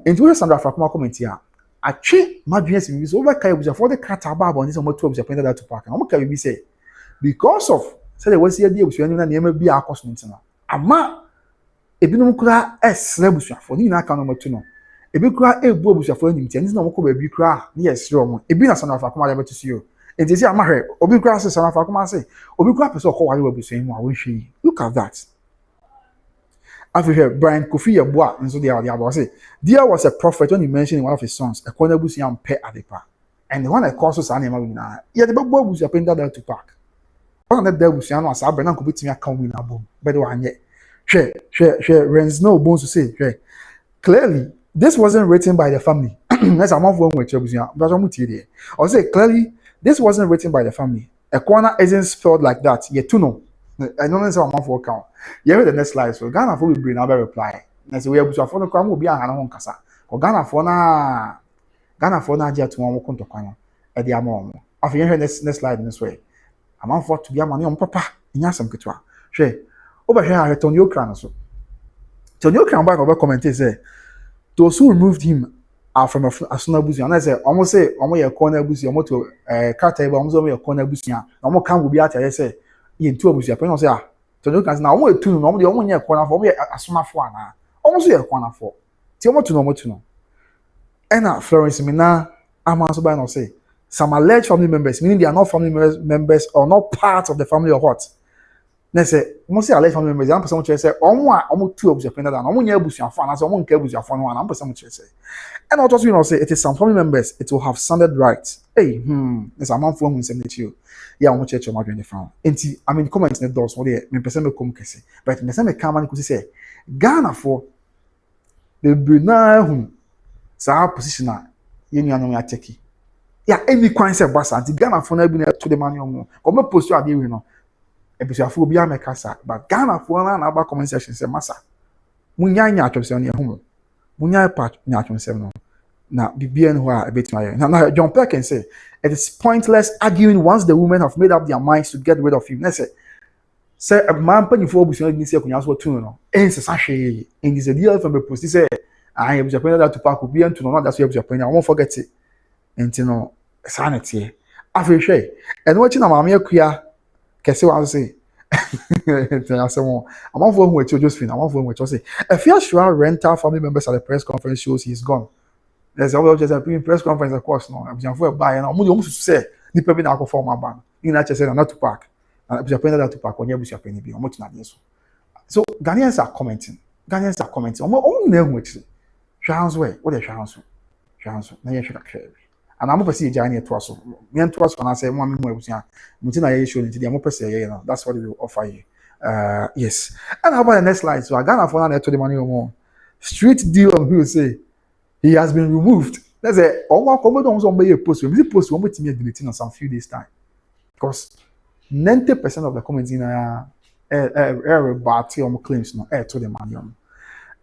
into we Sandra Afakoma comment here atwe madwes bi so over kai buja for the cat ababa on this mo to buja penda that Tüpac na mo kai bi say because of say the was here dey buja na na bi akoso ntina ama ebinom kura esre buja for ni na ka no mo to no ebi kura ebu buja for ni ntina na mo ko ba bi kura na yes ro mo ebi na Sandra Afakoma ya beto see you enti say ama hwe obi kura say Sandra Afakoma say obi kura person ko wale buja mu a wo hwe look at that. After Brian Kofi Yeboah and so they are say there was a prophet when he mentioned in one of his songs a corner bush and pay adepa and the one I call so sana ma yeah the boy bush apenda that Tüpac one that bush and was abena ko bitimi account win abom but one ye share Renz no bones to say clearly this wasn't written by the family that's among one with bush but I'm with you or say clearly this wasn't written by the family a corner isn't spelled like that yet to know I don't know say among for account you hear the next slide so Ghana for will bring now reply na say we abusuafo no kwa mo bi aha na ho nkasa ko Ghana for na je to won ko ntokwa no e de ama omo afi you hear next slide this way among for to be amani on papa nya asem ketwa hwe obehwe ha Tony Okra no so Tony Okra back over comment say those who removed him are from Asuna Busia and I say almost say omo ye corner Busia omo to kata ebe omo so ye corner Busia omo kan wo bi ata say ye ntu Busia pe no say Tony Okra na omo etu no omo de omo nye corner for omo ye asomafo ana omo so ye corner for ti omo tu no ena Florence Mina amanso by no say some alleged family members meaning they are not family members or not part of the family or what na say omo say alleged family members am person che say omo tu Busia pe na omo nye abusuafo ana say omo nka abusuafo no ana am person che say and also you know say it is some family members it will have sounded right hey there's a man for who say you yeah omo church o ma dwen fan enti I mean comment na doors what dey me person me come kese but me say me come man ko say Ghana for the brina hu sa position na ye nua no ya take yeah any kwan say basa anti Ghana for na bi na to the man omo ko me post you ade we no ebusuafo obi ameka sa but Ghana for na ba comment section say masa munyanya atwese on ye hu Munya part nyatwon sem no. Na bibia no a bit my. Now John Perkins say it is pointless arguing once the women have made up their minds to get rid of him. Let's say a man penny for business ni say kunya so tun no. Ensesa hwe. In this deal from the post say I am Japan that Tüpac be and to no that's why Japan. I won't forget it. Enti no sanity. Afi hwe. And what na maame akua kese wa say. I'm for who Josephine. I'm for who say. A few sure rental family members at the press conference shows he's gone. There's always just a press conference, of course. No, I'm for a buy and I'm almost say the people now form a ban. In that said, not to pack. And Japan that to pack when you be Japan be much not yes. So Ghanaians are commenting. Ghanaians are commenting. Omo name which chance way. What a chance. Chance. Na you should have. And I'm going to see Johnny to us. Me and to us when I say one more was here. Mutina show into the I'm say that's what we will offer you. Yes. And how about the next slide? So I got a phone to the money more. Street deal on who say he has been removed. Let's say all come on somebody post. We post one to me deleting on some few days time. Because 90% of the comments in battery on claims no to the money on.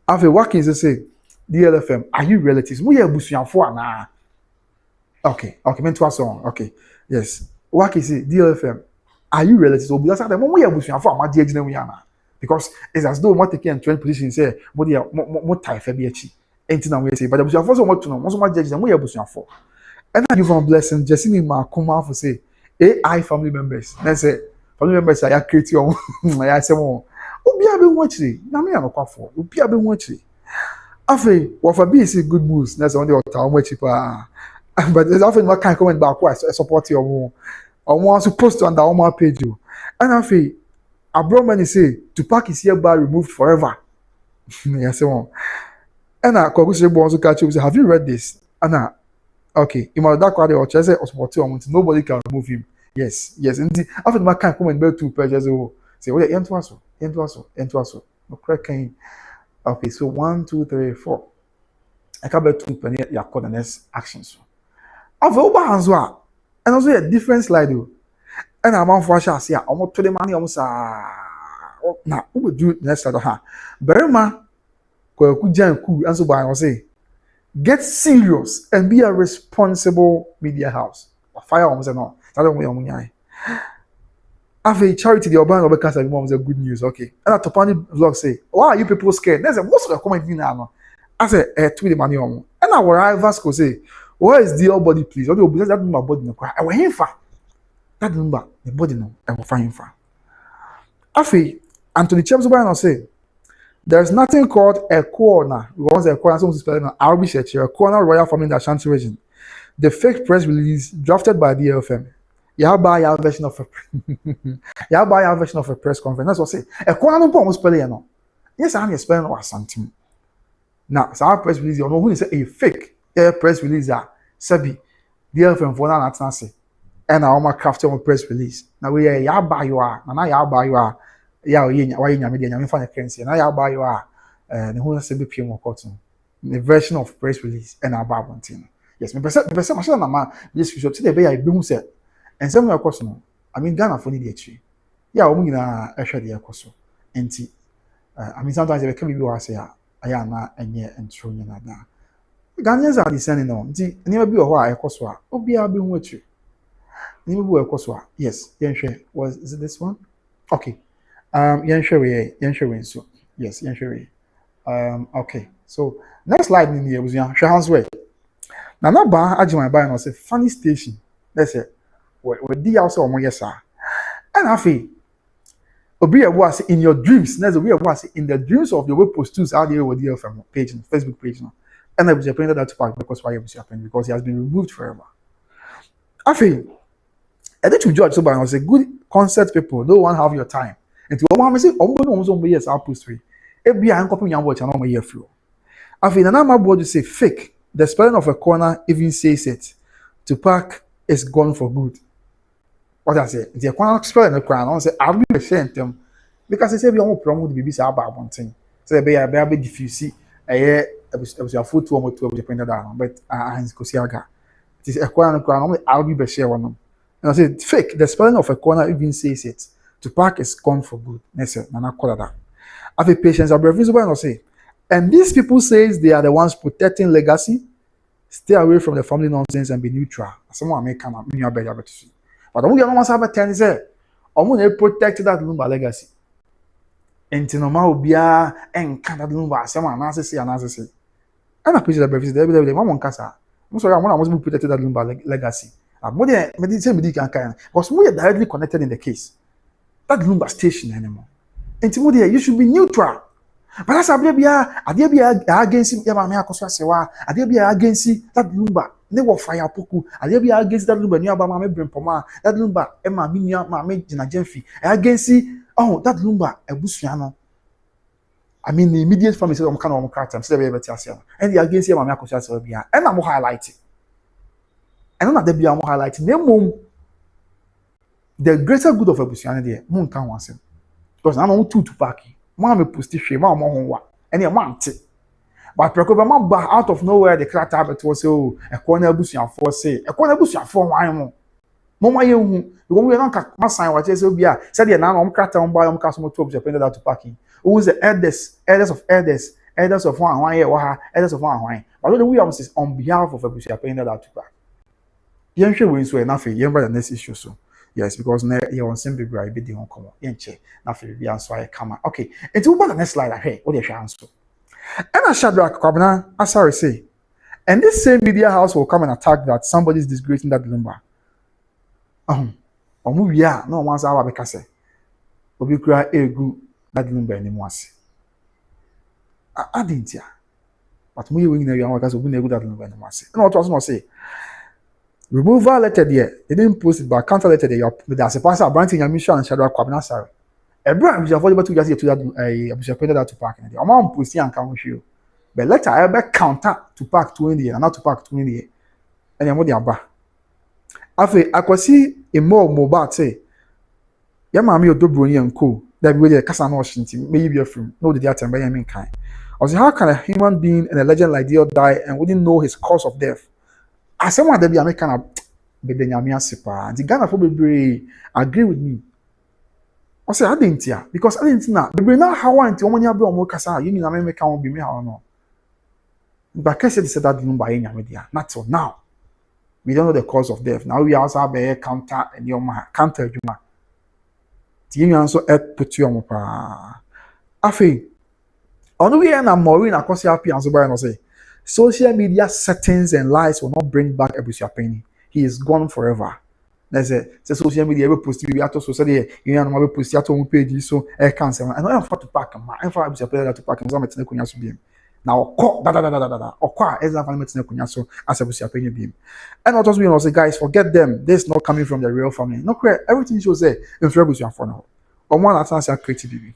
After working say DLFM, are you relatives? We are bushing for na. Okay, meant to us on. Okay, yes. What is it? DLFM, are you relatives? Because at the moment we are bushing for my dear General, because it's as though what taking 20 position say, what type of BH. Ain't now we say, but the bushing for so much to know, most of my judges and we are bushing for. And I give one blessing, just in my come out for say, AI family members. Let's say, family members are creating on, I say, oh, be a bit watching. Now me, I'm not for. Be a bit watching. After what for be is good news. That's on the time much cheaper. But there's often what kind of comment back why I support you or one supposed to under our page you. And I feel Odobroni say Tüpac is hereby removed forever. Yes, and I also catch you say, have you read this? And okay, in my dark quality or say support you nobody can remove him. Yes. And often what kind of comment back 2 pages say, well, end to us. No cracking. Okay, so 1, 2, 3, 4. I can't bet 2 penny you call the next actions. I've over hands and also a different slide. And I'm on for shall see almost to the money almost now who would do next slide ha. Berma cool and so by I say get serious and be a responsible media house. Fire almost no. I don't know. Have a charity the urban because of mom is a good news. Okay. And at Topani vlog say, why are you people scared? There's a most of the comment in now. I say to the money on. And our Vasco say, where is the old body, please? Or that my body no cry. I will him far. That number, the body no. I will find him far. Afi, Anthony Chemsobano say, there's nothing called a corner. Once a corner, someone spelling Arabic church, a corner royal family in the Ashanti region. The fake press release drafted by the FM. You buy our version of a press conference. That's what I say. A corner no almost spelling no. Yes, I'm spelling or something. Now, so our press release, you know who is a fake press release Sabi the FM for na say and our craft on press release. Now we ya buy you are na ya buy you are ya why nyame de nyame fa na currency na ya buy you are the who say be PM cotton the version of press release and about one thing. Yes, me person machine na ma yes you should be be who say and some of course no I mean Ghana for the actually yeah omu nyina ehwe de yakoso enti I mean sometimes they can be we say aya na enye entro nyina da Ghanaians are listening on. Never be a while, Koswa. Obia be with you. Never be a Koswa. Yes, Yanshe. Is it this one? Okay. Yanshe. So, yes, Yanshe. Okay. So, next slide in here was Shahan's way. Now, not by Ajima by and say funny station. That's it. With the also on yes, sir. And I feel. Obia was in your dreams. That's a weird was in the dreams of your web posters out there with the from page, Facebook page now. And I was appointed that Tüpac because why was happening because he has been removed forever. I feel I think to judge so I was a good concert people, no one have your time. And to one say, almost years I'll post three. Every I'm copying your watch and on my year through. I feel another board to say fake. The spelling of a corner even says it. Tüpac is gone for good. What I say, the corner spelling the crown, I say, I'll be ashamed them because they say we won't promote the BBC about one thing. So be a bit diffuse. It was your foot to almost 12 down, but I Kosiaga. It is a corner crown, I'll be share one. And I said, fake, the spelling of a corner even says it. Tüpac is gone for good. Nessa, Nana Kolada. I have patience, I'll be visible and I'll say, And these people says they are the ones protecting legacy. Stay away from the family nonsense and be neutral. Someone may come up, you better to see. But only one have a ten say, I'm protect that Lumba legacy. And Tinoma will be and can't Lumba, someone answers and answers say. And I appreciate the breakfast, they won't casa. I'm sorry, I must be protected that Lumba legacy. I'm more than medical kind, because we are directly connected in the case. That Lumba station anymore. And Timodia, you should be neutral. But that's a baby, against him, Yamamia Cosasewa, a baby against that Lumba. They were fire poku, a baby against that Lumba, near Bama Brempoma, that Lumba, Emma Minia, Mamma Jina Jenfi, against that Lumba, a Busiano. I mean, the immediate family said, I'm kind of character, still very better. And the against Yamamia Cosasewa, and I'm highlighting. And not the be I'm highlighting. The greater good of a Busiano there, Moon can once him. Because I know two Tüpac. Mamma pushed him, Mamma, and a month. But Precoba out of nowhere, the character was a corner bush and for say, a corner bush and for one more. Mama, you won't not my sign what is be said the now character on by customer to depended out to packing. Who was the elders of one year or elders of one wine. But the way is on behalf of a bush appended out to pack. Young sure wins were enough, younger than this issue so. Yes, because you're on simple bribe, they don't come on. Nothing be answer. I come on. Okay, and to the next slide, hey, what your answer? And I Shadrach Kwabena, I sorry say, and this same media house will come and attack that somebody is disgracing that Lumba. We are no one's our because we cry a good that Lumba anymore. I didn't ya, but we win the because we never that Lumba anymore. And what was not say. Removal letter there, they didn't post it, but counter letter there, there's a pastor branching your mission and Shadrach Kwabena, sorry. A brand which avoidable to just to that I pointed out to park in the amount posting and count you. But later I ever counter to park 20 and not to park 20. And I'm what they are back. After I could see a more mobile say, Yamami Odobroni and co. That way the Casano Washington, maybe a film, no the time by any kind. I was how can a human being and a legend like Dio die and wouldn't know his cause of death? As someone that be American, but then Yamia Sipa, and the Ghana probably agree with me. I say I didn't hear because I didn't know. The brain now how I want to be on work as you mean American will be me or no. But I said that Lumba in media. Not so now. We don't know the cause of death. Now we also have a counter and your counter Juma. The also put you on pa. Afi. On we are now more in a course happy and so by say. Social media settings and lies will not bring back Ebusia Penny. He is gone forever. There's a social media ever post to be at so say you know post at home page so I cancel. And I am for to pack I'm for Ebusia Penny to pack and so metne kunya so beam. Now okwa ezan fa metne kunya so as Ebusia Penny beam. And what was we say guys forget them. This is not coming from the real family. No correct everything shows there in Ebusia for now. On one attention creative baby.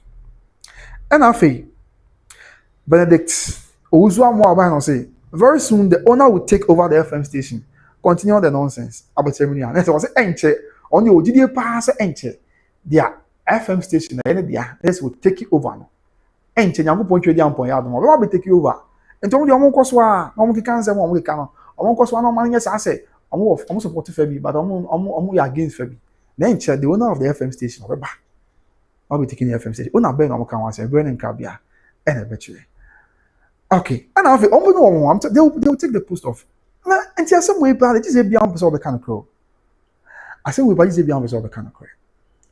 And afi Benedict Owusu say very soon the owner will take over the FM station. Continue the nonsense about ceremony. And so I say enche on your GDA pass enche. Their FM station this will take it over no. Enche nyamu point you down point out no. We will take you over. And to the omo kwaswa, no mo kikan say mo mo kikan no. Omo kwaswa no man yes I say omo support Fabi but omo against Fabi. Then enche the owner of the FM station we ba. I'll be taking the FM station. Una be no mo kan wan say burning kabia. And betray. Okay, and now they will take the post off. And see some way bad. It is a beyond the kind of crow. I say we buy this beyond the kind of crow.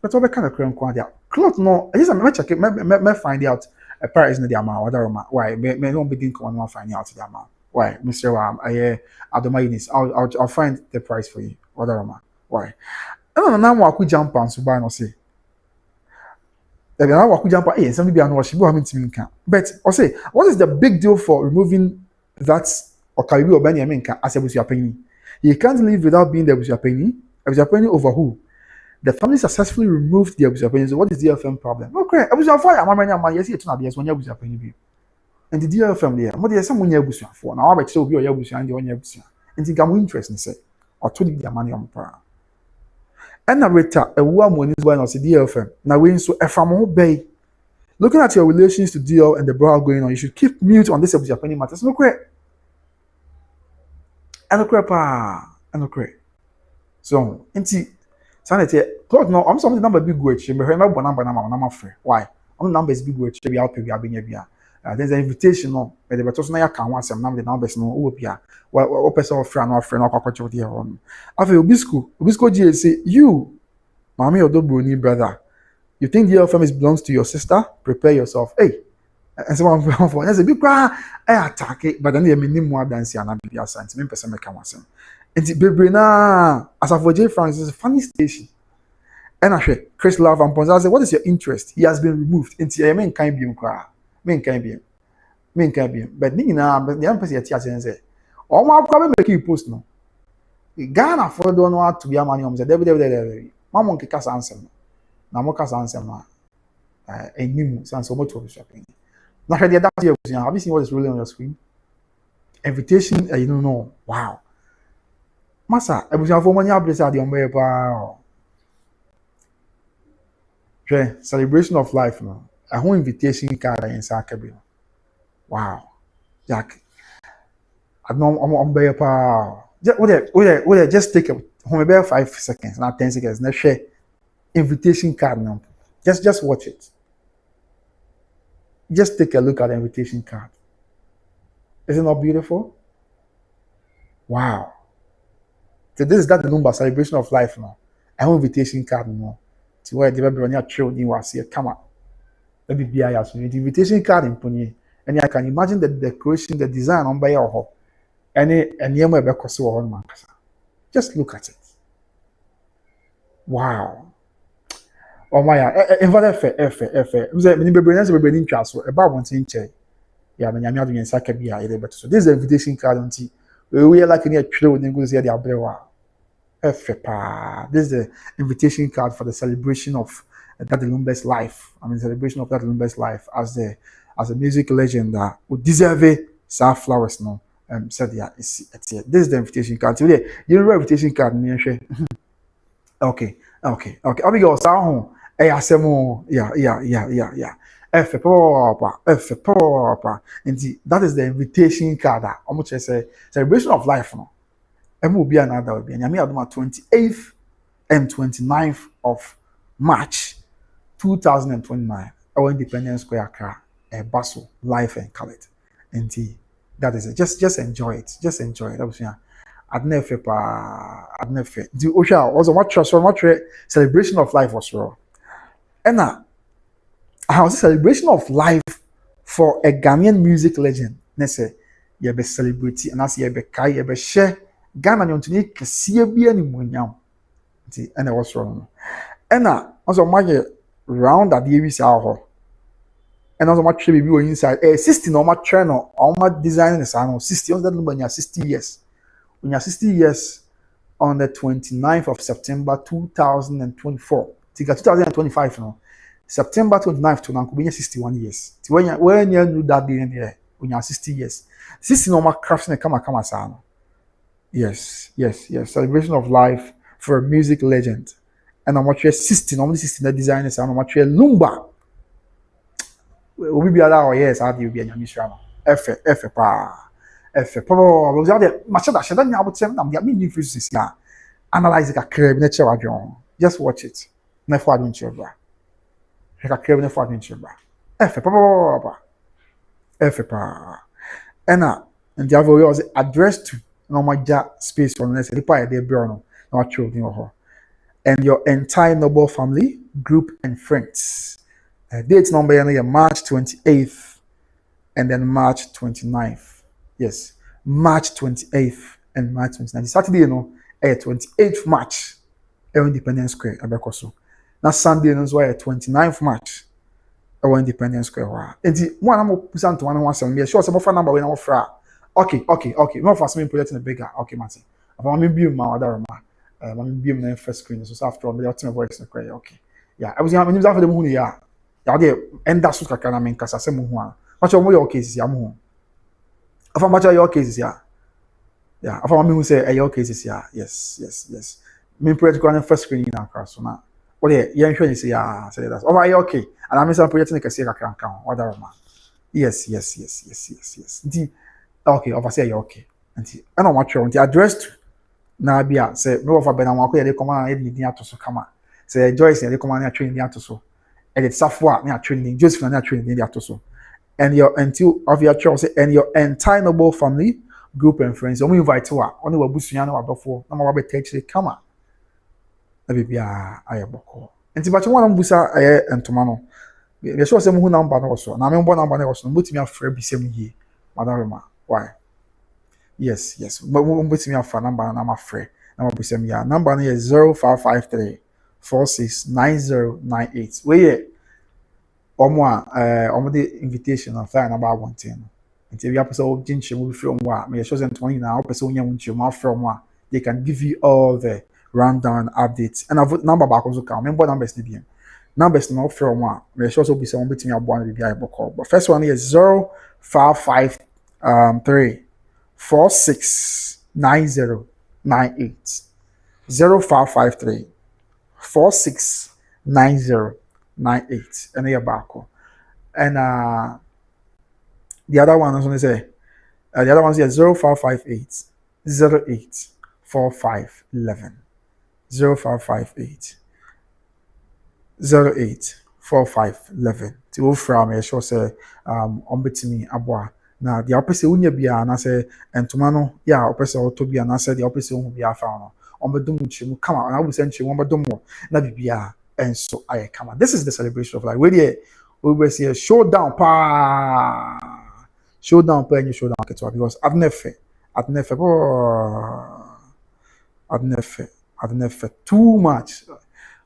But what kind of crow and there? Cloth no. I just am check it. Me find out a price in the amount. Whether why me don't begin to one find out the amount. Why, Mr. I don't mind this. I'll find the price for you. Whether why? I don't know now. I could jump on so buy no say. But I say, what is the big deal for removing that or Karibi or Benjamin as a penny? You can't live without being the Busiapeni. Busiapeni over who? The family successfully removed the Busiapeni. So what is the DFM problem? Okay, Busiafire, my yes, it's not yes when you Busiapeni. And the DFM there, what is someone you Busian for? Now I bet so be your Busian and your Busian. And think I'm interested in say, or to the money on power. And narrator a woman is one of the DFM. Now we so FM bay. Looking at your relations to DL and the brawl going on, you should keep mute on this episode of matters. No correct. And no correct. So, inti sanity. God no, I'm something number big wage. Me number free. Why? I'm number is big wage. Be out pay be abin. There's an invitation no but the better so na ya kan one sem na the numbers no wo bia what person of friend no friend no kwakwacho there on afi obisco GA say you mami Odobroni brother you think the FM belongs to your sister prepare yourself hey and someone for that's a big cry attack it but then you mean more than see na bia sant me person make one sem and bebre na as for J Francis is a funny station and I say Chris Love and Ponza say what is your interest he has been removed into I mean kind be cry men can be but ni na but the person yet say o ma kwa make you post no Ghana for do no to be amani om say dey mama nke kasa ansem na mo kasa ansem na enim sans o moto be shopping na hwe that year have you seen what is rolling on your screen invitation you don't know wow masa ebusia for money ablesa de ombe pa celebration of life no a whole invitation card in Sakabi. Wow. Jack. I know I'm bare pa. Just take about 5 seconds, not 10 seconds. Now share invitation card now. Just watch it. Just take a look at the invitation card. Is it not beautiful? Wow. So this is that the Lumba celebration of life now. A whole invitation card now. To where the baby on your children was here. Come on. Maybe BIA so the invitation card in Pony. And I can imagine the decoration, the design on by your home. And just look at it. Wow. Oh my F. Many baby about one thing. Yeah, when you're doing Sakabia, so this is the invitation card on T. We are like in a trail when you go see the Abrewa. This is the invitation card for the celebration of that Lumba's life. I mean, celebration of that Lumba's life as a music legend that would deserve some flowers. No, said yeah, it's here. This is the invitation card. So you know the invitation card. Okay. Abigail, so yeah. F papa. And that is the invitation card. How much I say celebration of life. No, and will be another. Will be. And I mean, 28th and 29th of March. 2029, our Independence Square Accra, Basel, life and color. And that is it. Just enjoy it. Just enjoy it. That was yeah. I'd never. The Osha also much celebration of life was raw. And now, I was a celebration of life for a Ghanaian music legend. Let's say you be celebrity and I see you be kai you be share Ghana yontini kesiye bi animuonyam. And I was wrong. And now also my round at the ABC and also much baby go inside 60 no much channel all my design is 60 on that number when you're 60 years when you're 60 years on the 29th of September 2024 tika 2025 no September 29th to now 61 years when you do that day there when you're 60 years 60 no much crafts come sana yes celebration of life for a music legend. And I'm watching 60, normally 60 the designers, and I'm watching Lumba. We be allowed, yes, I do be a mission. F. Was out there, much of that. She doesn't have them. I'm getting new physics here. Analyze a crib, nature of your just watch it. Never adventure, bra. Like a crib, never adventure, bra. F. And the other was addressed to no my space for the reply, they burn, not true, you know. And your entire noble family, group, and friends. Date number March 28th and then March 29th. Yes, March 28th and March 29th. Saturday, 28th March, Independence Square, Abekoso. Now Sunday, 29th March, Independence Square. And the one I'm going to one be sure some phone number when I'm fra. Okay. No for some project in the bigger. Okay, Martin. If I'm be my other I'm being the first screen, so after all, the voice in the okay. Yeah, I was having news after the moon. Yeah, and that's what I can mean because I say, much of your cases, I'm if I'm much of your cases, yeah. If I'm who say, your cases, yeah, yes. Me project on the first screen in our so now. Well, yeah, sure you say, yeah, say that. Oh, you okay? And I'm some project in the say, I can't count. Whatever, man. Yes. Okay, if I say, you're okay. And I don't want you to address to. Na bia say me wo fa bena wa ko ye de command e di ato so kama say Joyce ye de command e training di ato so e de Safo a me a training Joseph na training di ato so and your until of your choice and your entire noble family group and friends. Omo invite you only wa busua na wadofo na ma ba take kama na bibia ayeboko. Enti ba che wana mbusa entoma no. Be sure say mu number na so. Na me mbo number na so. Mbotimi afra bi sem yi. Madarema. Why? Yes. But mbotimi afra number na ma frɛ. Na ma busem ya. Number na is 0553 469098. We omo the invitation of fly number 110. Until we have person jinche will be from wa me show them 20 now person nya munche ma from wa they can give you all the rundown updates and I've number back also come remember numbers ni bien numbers no from wa me show so be say betimi abo na bia call but first one is 0553 469098 0553 469098 and they are back and the other one is going to say, the other one is 0558 08 4511. 0558 08 4511. To from a show say, betimi aboa. Now, the opposite unya bia, and I say, and tomano, yeah, opposite to be, and I said, the opposite will be a found. Bedum come out, and I will send you one bedumo, Nabibia, and so I come out. This is the celebration of life. We will see a showdown, Sh0wdown playing you Sh0wdown ketewa because I've never too much.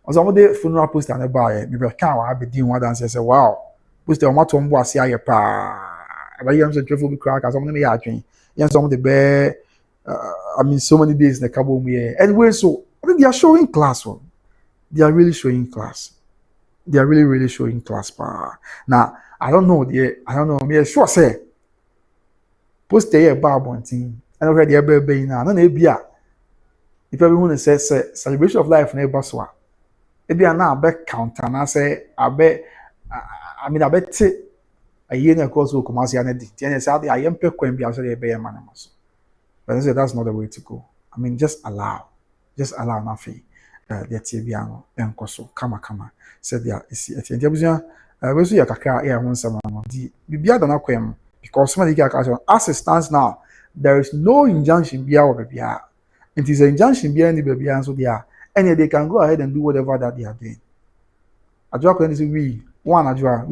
As I'm the funeral poster and buy me be can I be doing one dance say wow. Poster on to mbo ase aye pa. But you am say travel be crack as I'm me ya adwen. You some the bear I mean so many days in the cabo me. Anyway, so I think they are showing class one. They are really showing class. They are really showing class pa. Now, I don't know me sure say post the bonting and already a baby now. No, ebia. If everyone says celebration of life, neighbor swa. Ebia na back counter and I say, I bet a year na course will come as yanedi. Tiene say I am pe kwen bia so dey be man maso. But I say that's not the way to go. I mean, just allow nothing. The tibiano and koso kama said there is it. And we so ya kakra e ho nsema no di bibia da na kwem. Because somebody get as it stands now, there is no injunction bia or bibia. It is an injunction bia any bibia so they are, and they can go ahead and do whatever that they are doing. Ajwa can say we one ajwa.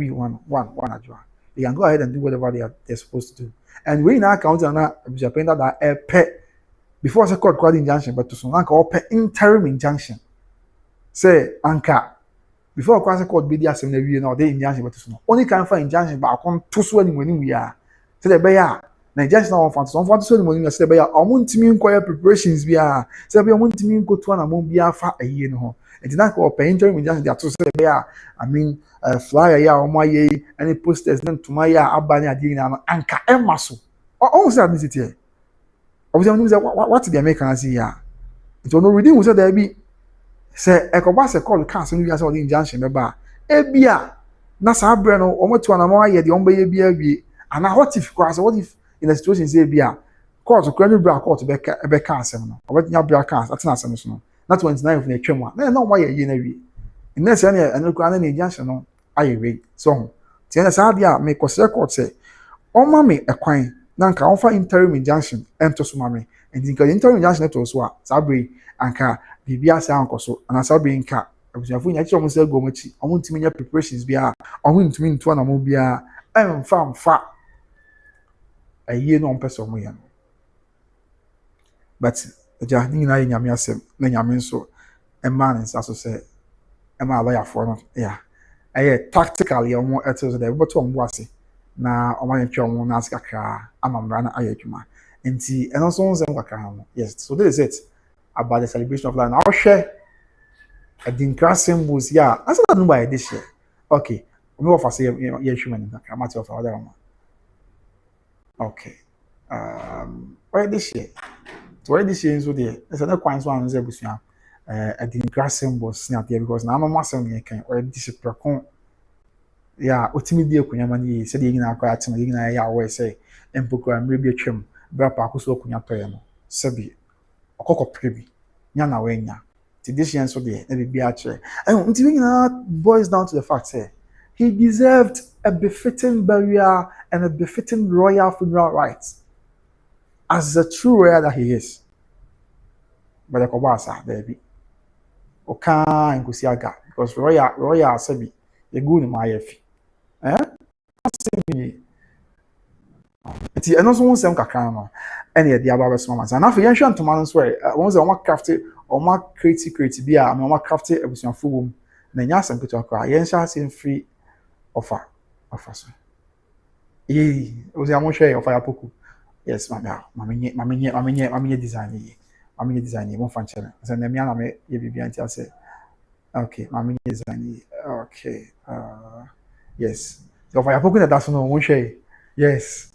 They can go ahead and do whatever they're supposed to do. And we now count on that a pet before the court called injunction, but to some interim injunction. Say anchor. Before the court be there, some the injunction, but to only can find injunction, but I come too soon when we are. Say the bear. Nigerians now want to money. Say the bear. I want to mean quiet preparations. We are. Say we want to mean go to an amount be far a year no. And then I call interim injunction. They are to say the bear. I mean, flyer ya or my ye any posters then to my ya abanya dinner anchor and muscle. Almost that visit here. I was saying what the Americans see here. It will not redeem. We said there be. Say ekobase call council no yasa injunction beba ebia na sa abre no omo to na ma ye de omba ye bia wie ana what if in the situation say bia court ko no bra court be asem no obetnya bra council atena asem so no na 29 of na twam a na ma ye na wie in na say na eno kwa na injunction no aye we so tie na sa bia me ko say court say oma me ekwan na nka on fa interim injunction ento so ma me and the interim injunction to so a sa bre anka bibia say ankoso and say be nka abusuafo nya kire omo say go machi omo ntimi nya preparations bia omo ntimi nto na mo bia emfa aye no person mo ya no but ja ni na nyame asem na nyame nso man nso say ema lawyer for no yeah aye tactically omo eto so dey but omo ase na omo ntwe omo na askakra amamra na aye adwuma enti eno so nsem kakra no yes so this is it about the celebration of life. Now share a dinka symbols. Yeah, that's not know by this year. Okay, we offer say yeah human in the matter of other one. Okay, why this year? So why this year is so there? There's another coins one is a dinka symbols not there because now I'm not saying can or this is precon. Yeah, ultimately kunya mani said you na kwat na you na ya we say empoko amre bi atwam bra pa akoso kunya toye no sabi okoko prebi nya na wenya ti this year so there na be a chere nti we na boils down to the fact say He deserved a befitting burial and a befitting royal funeral rites as the true royal that he is. But the Kobasa, baby. Oka and Kusiaga, because royal Sebi, the good in my efi. Nti ɛno nso ho nsɛm kakra no ɛne yɛde aba bɛsoma ma nsa na afei yɛnhwɛ ntoma no nso wɔn sɛ wɔn crafte wɔn create bi a wɔn crafte abusuafo wɔ mu na nyɛ asɛm ketewa koraa yɛnhyɛ ase mfiri ɔfa so osi amohwɛ ɔfa yapoko yes mame nye design yi mo fa nkyɛn sɛ na mia na me yɛ bibia nti asɛ okay mame nye design yi okay yes ɔfa yapoko na da so no mo hwɛ yes.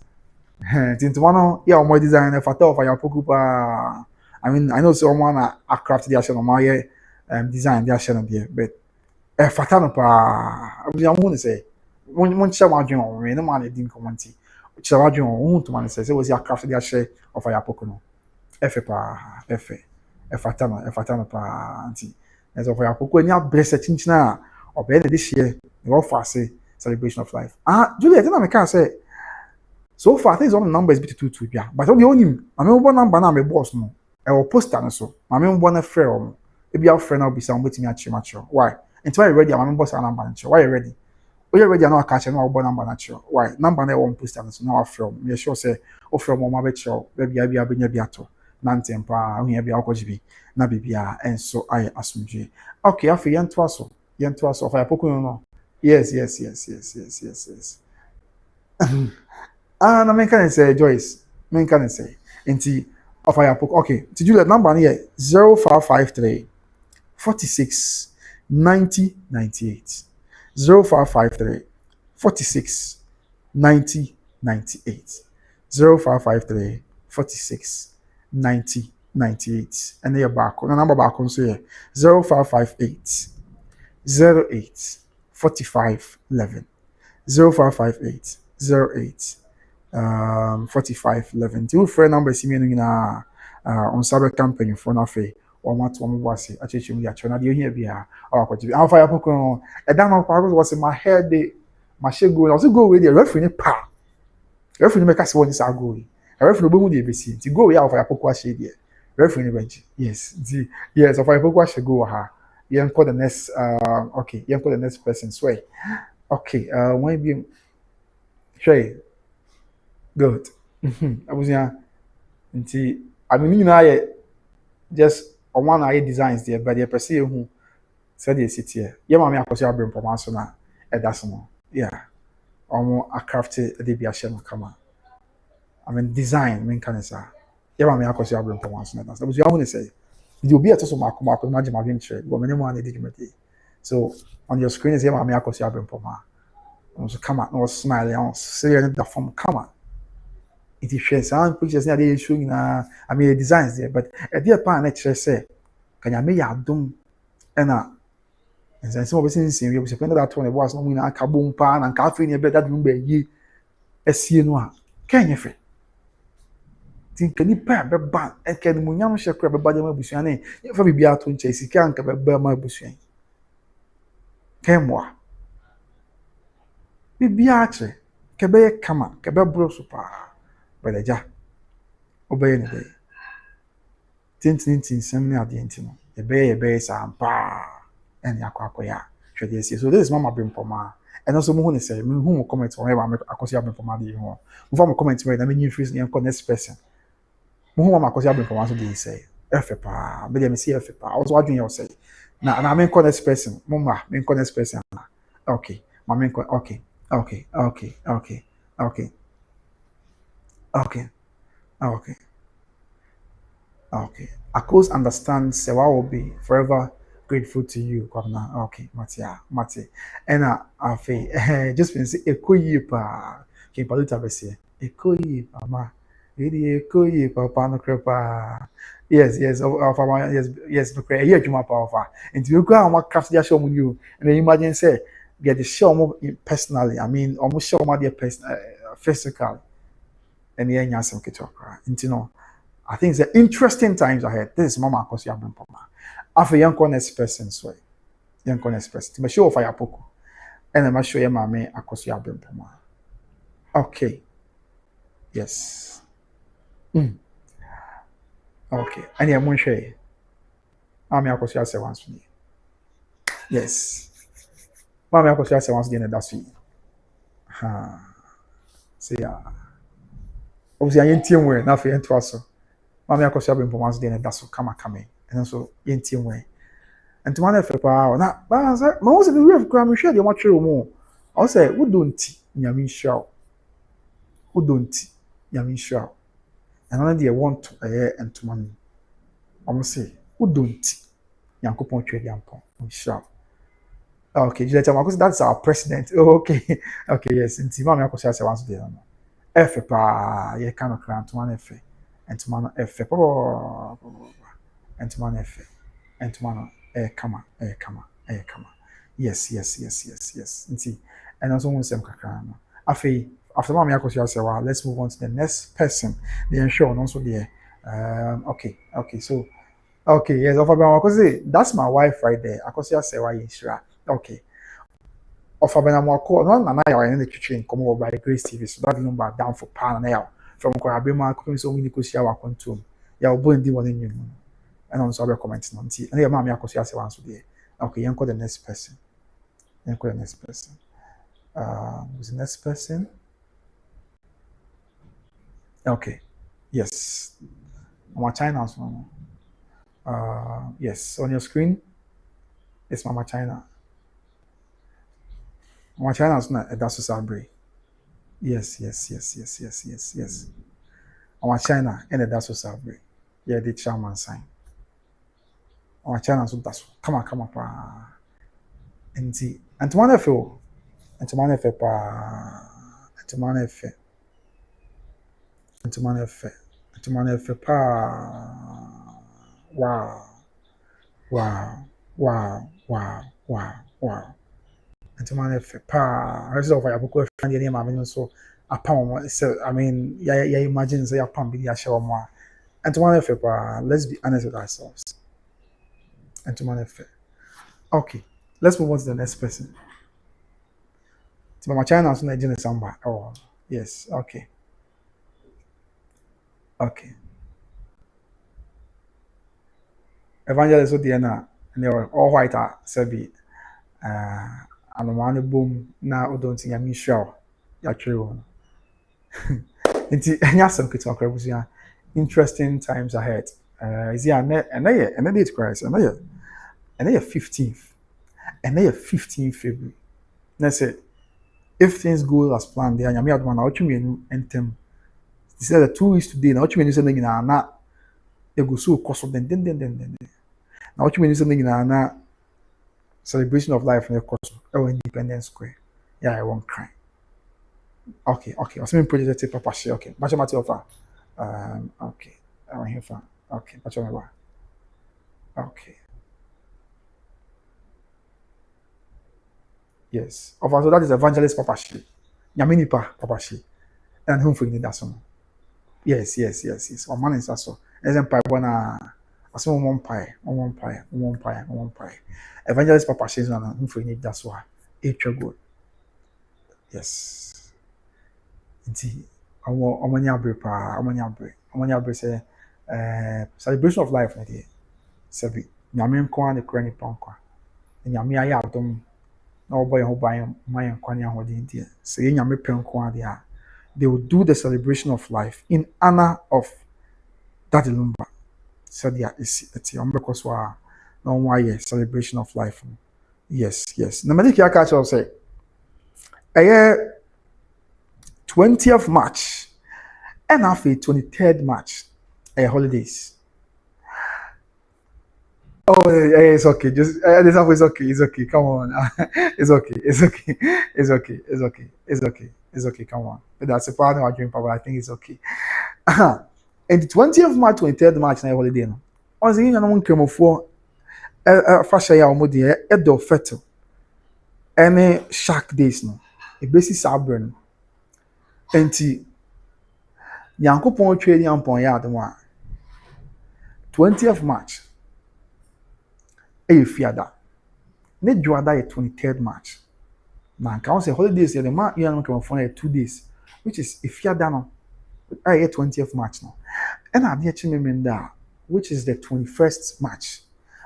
Ntoma no yeah omo design na fata of ayapoku pa I mean I know so omo na craft dia share no ye design dia share no there but fata no pa abia mo ne say mon share ma dwen o me no ma na din commenti share ma dwen o ntoma ne say was ya craft dia share of ayapoku no efe pa efe fata no pa anti as of ayapoku anya blessed chinchina obe na this year we offer say celebration of life Juliet na me can say so far things on numbers bit two bia but the only mame mo number na me boss no e wo poster no so mame mo na frɛ o e bia frɛ na obi sa mo betimi achi why until you ready mame boss number na why you ready o you ready na aka che na wo number na chi why number na e wo poster no so na wa frɛ me sure say o frɛ mo ma be chi o bia benya bia to na ntempa ahia bia akɔgye bi na bibia enso aye asomdwe okay afi yento aso fa yapoko no yes na men can say Joyce. Men can say. Inti of Ayapoku. Okay. Did you let number here? 0553 46 90 98. 0553 46 90 98. 0553 46 90 98. And then your back. The number back on so here. 0558 08 45 11. 0558 08 45 11. Two friend number see me na on cyber campaign for na fe o ma to mo wase acheche mu ya chona de ohia bia akwaji am fire poko no e dan no pa was my head dey my shege go na so go we dey referee ni pa referee ni make us won isa go e referee no bomu dey be see ti go we ya fire poko ashe dey referee ni bench yes fire poko ashe go ha yen call the next okay yen call the next person sway okay when be shay good. Abusia nti I mean na just on one eye designs there but the person who said the city here. Yeah mama akoso abem performance na that's no. Yeah. Omo a crafted dey bia share no kama. I mean design mean kan say. Yeah mama akoso abem performance na that's. Abusia who say did you be at so makoma ko imagine my venture go many more na dey jumati. So on your screen is yeah mama akoso abem performance. So come on, no smile on say the form come on. It is shares and pictures na dey showing na I mean the designs there but a dear pan na chere say can ya me ya dom na nsan se mo be sin we be spend that one was no mu na akabom pa na nka afi ne be that Lumba yi asie no a kan ye fe tin kani pa be ban e kan mu nyam hye kra be ba ma busua na ye fa bibia to nche sika nka be ba ma busua kan mo bibia ache ke be kama ke be bro so pa Beleja obey ne dey tintin sem ne ade enti no e be sa ampa en yakwakoya hwede esi so this is mama bempoma and also mo hu ne say me hu mo comment on e akosi abempoma dey ho mo fa mo comment me na me nyi freeze ne next person mo hu mama akosi abempoma so dey say efe pa be dey me see efe pa also adwen you say na me next person mo ma me next person okay ma me okay I could understand Sewa will be forever grateful to you, Governor. Okay, Mate. And I just been say ekoyi pa. Ke paluta besi. Ekoyi pa ma. Really ekoyi pa pa no krepa. Yes, yes, no krepa. Here juma pa ofa. Nti we go and what craft dia show mu you. And then imagine say get the show more personally. I mean, almost show more their physical. And yeah, nyasem kitokra. Nti no. I think it's interesting times ahead. This is Mama Akosi Abempoma. After young next person, so young next person. To be sure of Ayapoku. And I'm sure your mammy akosi abempoma. Okay. Yes. Okay. And yeah, Monshe. Mammy akosi ase once for me. Yes. Mammy akosi ase once again, that's it. Ha. See ya. Obviously, I ain't team way, not for into us. Mammy akosi abempoma once again, that's what come coming. And so, ain't team way. And to one for power, not, but most of the real crime, share the much more. I say, who don't Yamin show? Who don't Yamin show? And only they want to air and to money. I'm say, who don't Yankopon trade Yampon? Show. Okay, that's our president. Oh, okay, okay, yes. And Timam Yakosia say once there. F pa, ye cannot grant one F and to man F. And to man F. And to man kama. Yes. And also one same kakra. After Mama Yakosia say, well, let's move on to the next person. The ensure also there. Okay, so okay, yes, that's my wife right there. Akosia say why insure. Okay. Ofabena Moko, no Nana in the kitchen come over by Grace TV, so that number down for pan now. From Korabema, coming so many kusia wa control. Ya obo ndi one in you. And also other comments on tea. And your mammy Akosia say once today. Okay, you the next person. Who's the next person? Okay. Yes. Mama China. Yes, on your screen. It's Mama China. Mama China is not that's Sabre. Yes. Mama China and that's Sabre. Yeah, the chairman sign. Mama China so that's come on pa. And to man FO. And to man FO pa. And to man FO pa. Wow. And to man FO pa. I just over your book friend your name I mean so apam so I mean yeah imagine say apam be show more. And to man FO pa, let's be honest with ourselves. And to man FO. Okay. Let's move on to the next person. Mama China is not Jenny Samba. Oh, yes. Okay. Evangelist Odiana, and they were all white. Sebi, and one boom now. Don't see me show. Ya true. It's some kids on interesting times ahead. Is here and then it's Christ and then 15th and then 15th February. That's it. If things go as planned, there, Yami Adman, what you mean, and Tim. He said that 2 weeks today, now what you mean, something not a go so cost of then. Now what you mean, something in celebration of life in the course of Independence Square. Yeah, I won't cry. Okay. I was saying project Papa share. Okay, much of offer. Okay, I want here for. Okay, much of okay. Yes. So that is evangelist Papa share. Yamini Papa share. And whom for you that song. Yes. One man is also. As in pie bona. As one pie. Evangelist Papa says na whom for you that's why. It's good. Yes. Inti. Omanya abre say celebration of life na dey. Sabi. Nyame nko an ekura ni pankwa. Nyame aye adom. Na oboy ho ban man kwani ahodin dia. Say nyame penko an dia. They will do the celebration of life in honor of Daddy Lumba. So yeah, it's because we are no why celebration of life. Yes. Na me dey catch up say 20th March and after 23rd March holidays. Oh, yeah, it's okay. Just this half is okay. It's okay. Come on, it's okay. Come on. But that's a part of our dream, Papa. I think it's okay. And the 20th March, 23rd March, na holiday no. On the na mo nkramofo fashion ya omodi do feto. Any shark days no. E besi sabre no. Enti Yankopon twa ni ampon ya ademo a 20th March fiada. Ne juada 23rd March. Now, can say holidays? The man you know come for 2 days, which is if you're done. I 20th March now, and I'm here to which is the 21st March.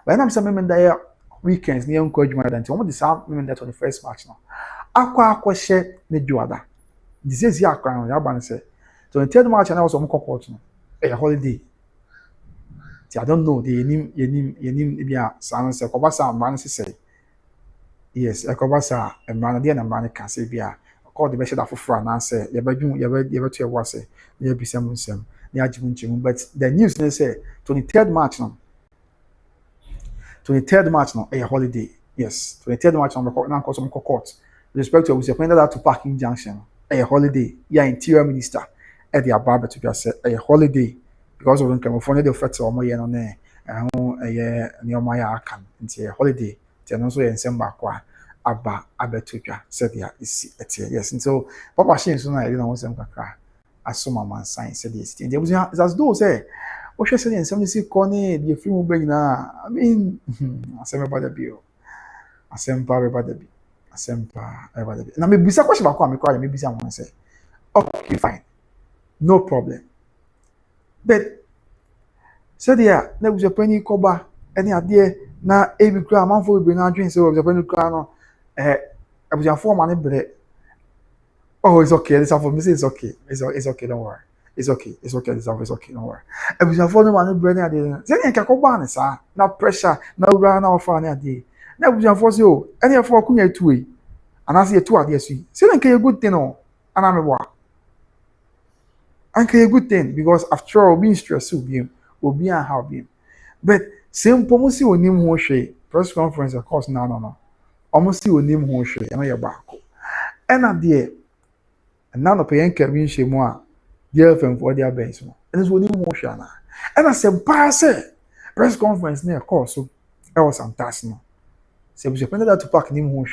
But I'm saying remember weekends near encouragement than to the same remember 21st March now. Aqua share ne juada. This is ya crown. Ya ban say 23rd March and I was on court no. A holiday. I don't know the name ibia san say kobasa man say. Yes, ekobasa e man dey na man can say bia. Call the best for and answer. You better to was say. You be some. But the news they say 23rd March now. 23rd March now, a holiday. Yes, 23rd March now, now cause some court. With respect to was appointed that Tüpac injunction, a holiday. Yeah, interior minister at the barber to just say a holiday because of California the feds or more on there. And a year near my account into a holiday. Then also in December Abba Abetuka said yeah, is yes. And so Papa Shane so I didn't want some kakra. As some man sign said yes. And there was as those say. What she said in 76 corner, the free moving now. I mean, I said about the bill. I said about the bill. I said about the bill. Now maybe some question about me cry. Maybe someone say, okay, fine, no problem. But said yeah, there was a penny coba. Any idea now? Every cry, man for bring out drinks. So was a penny cry no. I was a 4 money bread. Oh, it's okay. This for me. It's okay. It's okay. Don't worry. It's okay. It's okay. It's okay. Don't worry. I was for no money bread. Say you can go ban sir. No pressure. No run out for any day. Now we just force you. Any for kunya 2 way. And I say 2 at yes. Say you can a good thing no. And I'm a what? And a good thing because after all being stressed will be and how be. But same pomosi o nim ho hwe. Press conference of course no. Almost o nim ho hwe. Na ye back. And at there. And now no pay en Kevin Shemwa. Dear FM for their base. And it's what you motion. And I said, pass press conference near course. So I was fantastic. So we depended that to pack him home.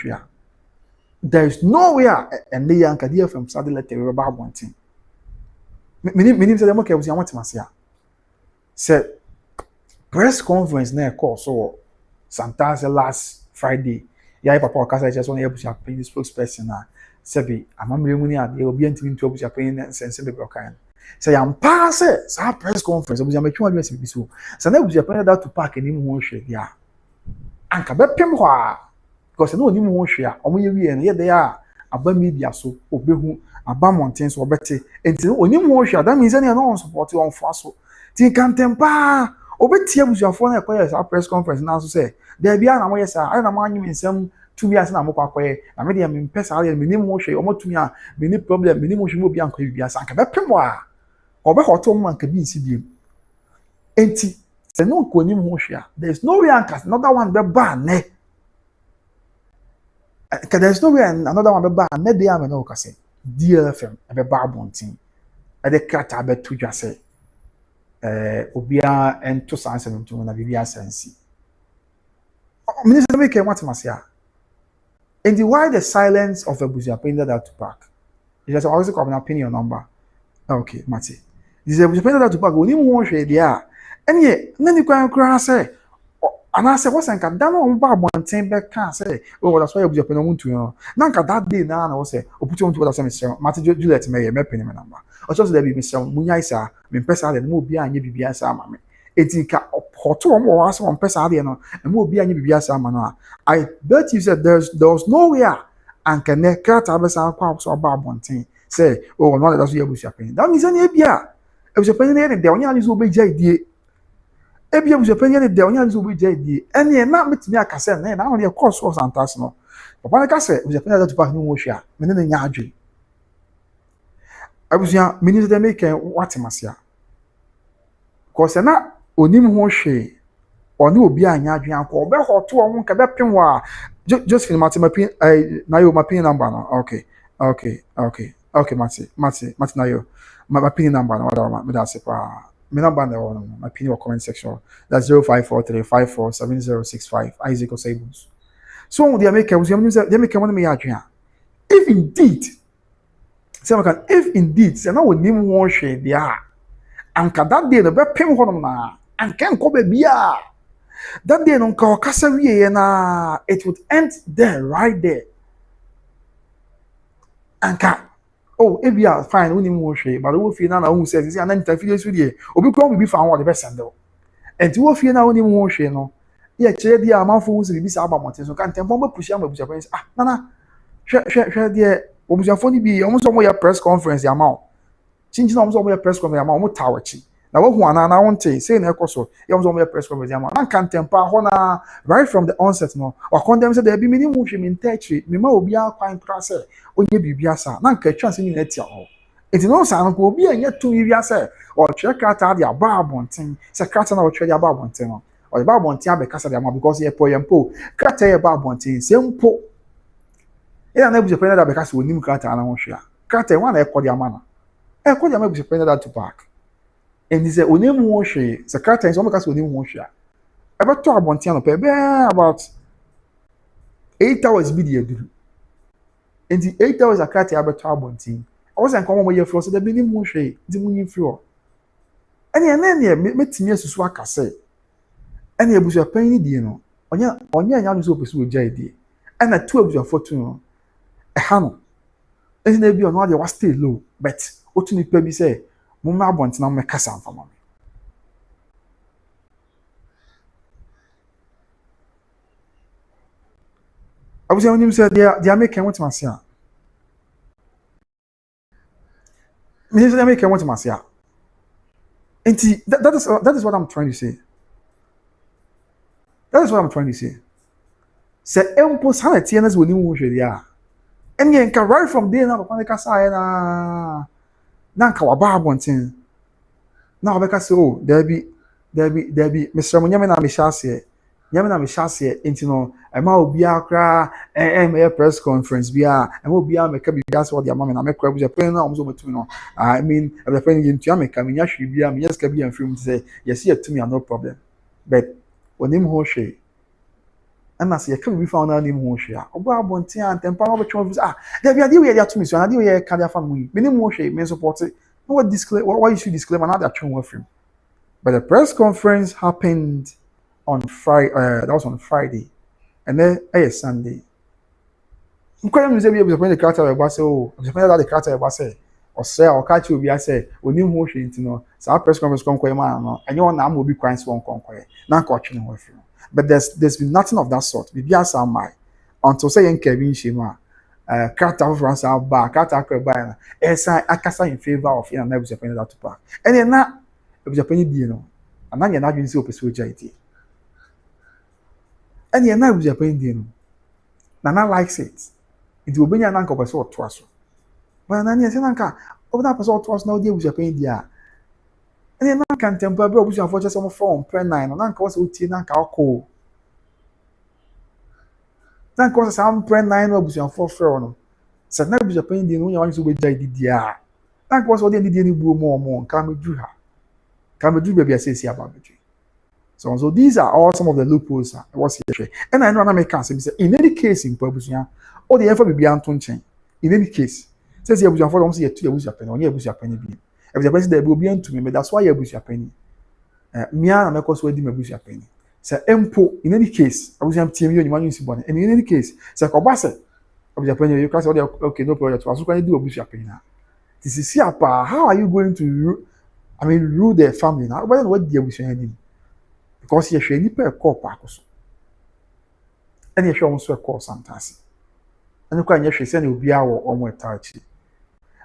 There is nowhere and the young dear FM started letter about one thing. Meaning said, okay, was I want to say. Said press conference near course. So Santa's last Friday. Yeah, Papa Casa just want to pay the spokesperson now. Sebi, amamre mu ni ade obi antimi ntu obuja pen sense be brokan. Say am pass sa press conference obuja metwa adwe se biso. Sa na obuja pen that to park ni mu ho hwe dia. Anka be pem ho a because no ni mu ho hwe a omo ye wie na ye de a aba media so obehu aba mountain so obete enti oni mu ho hwe that means any no support on for so. Ti kan tempa obeti abuja fo na ekoye sa press conference na so say there bia na mo yes a na mo anyi nsem to be as na mo kwakoye na me dey me pesa ale me nim ho hwe o motumi a me ni problem me nim ho hwe mo bia nko bia sa nka be pem a obe hoto mo nka bi nsi biem enti se no ko nim ho hwe a there is no way anka another one be ba ne there is no way another one be ba ne dey am no ka say DLFM be ba bontin e de krata be to dwa say obia ento sanse no na bibia sansi minister make what masia. And why the silence of a Buziapenda that to pack? It just always come an opinion number. Okay, Mati. This is a Buziapenda that to pack. We need more shade there. And yet, then you can say, and I said, what's an Cadano on Bob one time back can say, oh, that's why Buziapenda want to know. Nanka that day now, I was say, or put you on to what I say, Mati Juliet may a mapping number. Or just there be Mr. Munyaisa, Mimpesa, and move behind you, BBS, mammy. It's in Porto more as one Pesadiano, and move behind you, BBS, Amana. I bet you said there was nowhere and can neck cut Abbasa Pops or Bob one thing. Say, oh, no, that's what was happening. That means any Abia. It was a penny there, the only will be JD. Abia was a penny there, only will be JD. And yet, not meet me a cassette, and only a course was antasno. But when I cassette was a penny to pack no motion, meaning in Yardry. I was young, minister they make what Masia. Because not onim ho hwe oni obi anya adwen akọ be hoto won ka be pem wa just feel mati mapin na yo mapin number no okay mati na yo mapin number no whatever me da se pa me number na wo no mapin your comment section that's 0543547065 Isaac Osables so they make we they make one me adwen if indeed say na onim ho hwe dia anka that day no be pem ho no na and can go baby. That day no kasa wiye na it would end there right there. anka oh ebia fine woni mu hwe but wo fie na na wo say say na interfere so de obi kro bi fa ho de be send o enti wo fie na woni mu hwe no ye kire dia amanfo wo se bi sa aba moten so kan tempo be push am abuja pen ah nana hwe de obusafo ni bi omo so mo ya press conference ya ma o chinchi na omo so mo ya press conference ya ma omo tawachi na wo hu ana na wonte say na ekoso ya omo so mo ya press conference ya ma na kan tempo ho na right from the onset no wa condemn say there be mini mu hwe mi ntachi mi ma obi akwan kra say onye bibia sa na nka chance ni na tia ho enti no sa no obi anya tu bibia say o twa krata de aba abonten say krata na o twa de aba abonten no o ba abonten abekasa de ama because ye po krata ye ba abonten say mpo ina na bujepe na bekasa onim krata na ho hwea krata e na ekodi ama na ekodi ama bujepe na Tüpac and say onim ho hwe say krata so bekasa onim ho hwea ebeto abonten no pe be about 8 hours bi de aduru and the 8 hours akrata abeto abonten I was nko mo ye fro so da bi ni mu hwe di mu nyi fro ene ne metimi asusu aka say ene abujepe ni die no onye anya no so pesu oja die ena tu abujepe tu no ehano ezi na bi ono ade was stay low but otu ni pa bi say mo ma abonten na mo kasa mfama me abuja onim say dia make what masia me say make what masia enti that is what I'm trying to say say empo sanity na zoni mu hwe dia enye nka right from there na papa kasa ya na nka wa ba abonten na obeka say oh there be Mr. Munyame na me hyase enti no ema obi akra me press conference bia ema obi ameka bi gas what the mama na me kra bu japan na omzo metumi no I mean the friend into ameka me nya hwe bia me yeska bia film say yes you to me no problem but onim ho hwe and as you can be found on him hoshia obo abonten antempa no betwe ah there be ade we dey atumi so ade we dey carry afa mu me mo hwe me support no what disclaim why you should disclaim another atwe wo film but the press conference happened on Friday that was on Friday and then Sunday nkwem mu say be the character we ba say oh the character we ba say o say o ka chi obi say onim ho hwe ntino sa press conference konkwe ma no enye won na am obi kwan so konkwe na nka otwe wo film. But there's been nothing of that sort. Bibi asa mai until say yen Kevin Shima character of France ba character akwa esa akasa in favor of in na Japan that Tüpac. And na Japan di no. Ananya na dwin say opeso jaiti. And na Japan di no. Na likes it. It will be na nka opeso otoaso. But ananya say nka oba opeso otoaso na odi Japan di a and na kan tempo be obusu afọ chese mo form pre 9 na nka wose otie na nka akọ na nka wose sam pre 9 obusu afọ frɛ no se na obusu Japan di no nya wan so be jai didi a na nka wose odi didi ni buo mo nka medu ha ka medu be bia sesi aba medu so these are all some of the loopholes I was here and I know na make sense say in any case in obusu ya o de efa bibia nto nchen in any case says obusu afọ dem say ye tu obusu Japan onye obusu Japan bi if the person there will be to me, but that's why you abuse your penny. Me and my course will abuse your penny. Say empo in any case, I was team you man use bonnet. And in any case, say kobase of your penny, you can say okay, no problem. So can you do abuse your penny now? This is here, how are you going to rule the family now? Why don't what the abuse your name? Because you should per call parcels. And you should also call sometimes. And you can actually send you be our or more touch.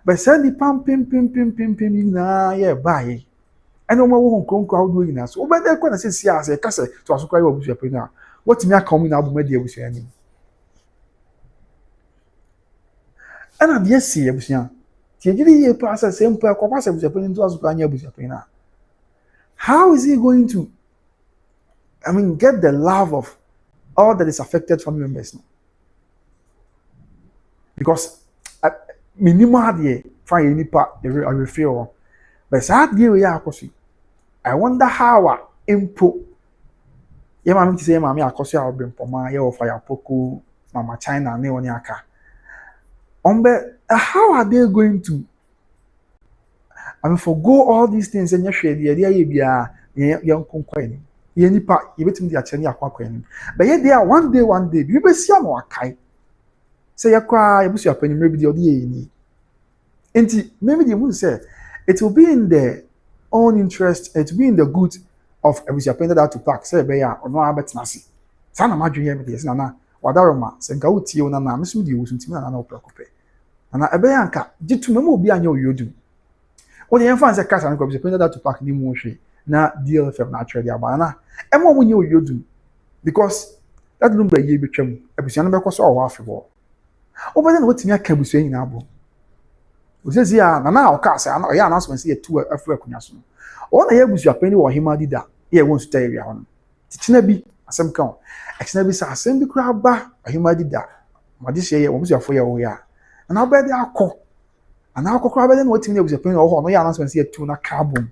But send the pim na yeah buy. I know more who doing that. So, but they're going to say, yes, a cassette to us cry over your now. What me are coming out with media with your name? And I yes, see, Abusian. Tijiri pass the same per compass with your penny to us with your penny. How is he going to, get the love of all that is affected family members now? Because minimum de find nipa I refer but sad dey we akosi I wonder how impo ye mama ti say mama akosi a obrempoma ye of fire poko mama China ne oni aka how are they going to forgo all these things and hwe dey ye bia ye nkonkwa ni ye nipa ye betim dey achani akwa ni but ye dey one day we be see am wakai Say ya cry, abusuapani maybe the odi ni. Enti maybe the moon say it will be in the own interest, it will be in the good of abusuapani that Tüpac say be ya ono abetena se. Sa na madwe ye me de na wadaroma se nka utie una na mesu di wo suntimi na oprakope. Na ebe ya nka jitu memo obi anya oyodu. Wo de yemfa nse kasa na ko abusuapani that Tüpac ni mu hwe na DLFM na atwere dia ba na emo mo nye oyodu because that Lumba ye betwam abusuan be koso o afebo. Obede na wotimi aka abusuan nyina abo. Ozezi ya na okasa na ya announcement say tu afu akunya so. O na ye abusuapani wo hima dida ye won su area ho no. Titina bi asem kan. Ekina bi sa asem bi kura ba hima dida. Made hye ye wo abusuafo ye wo ya. Na obede akọ. Ana akọ kura obede na wotimi abusuapani wo ho no ya announcement say tu na carbon.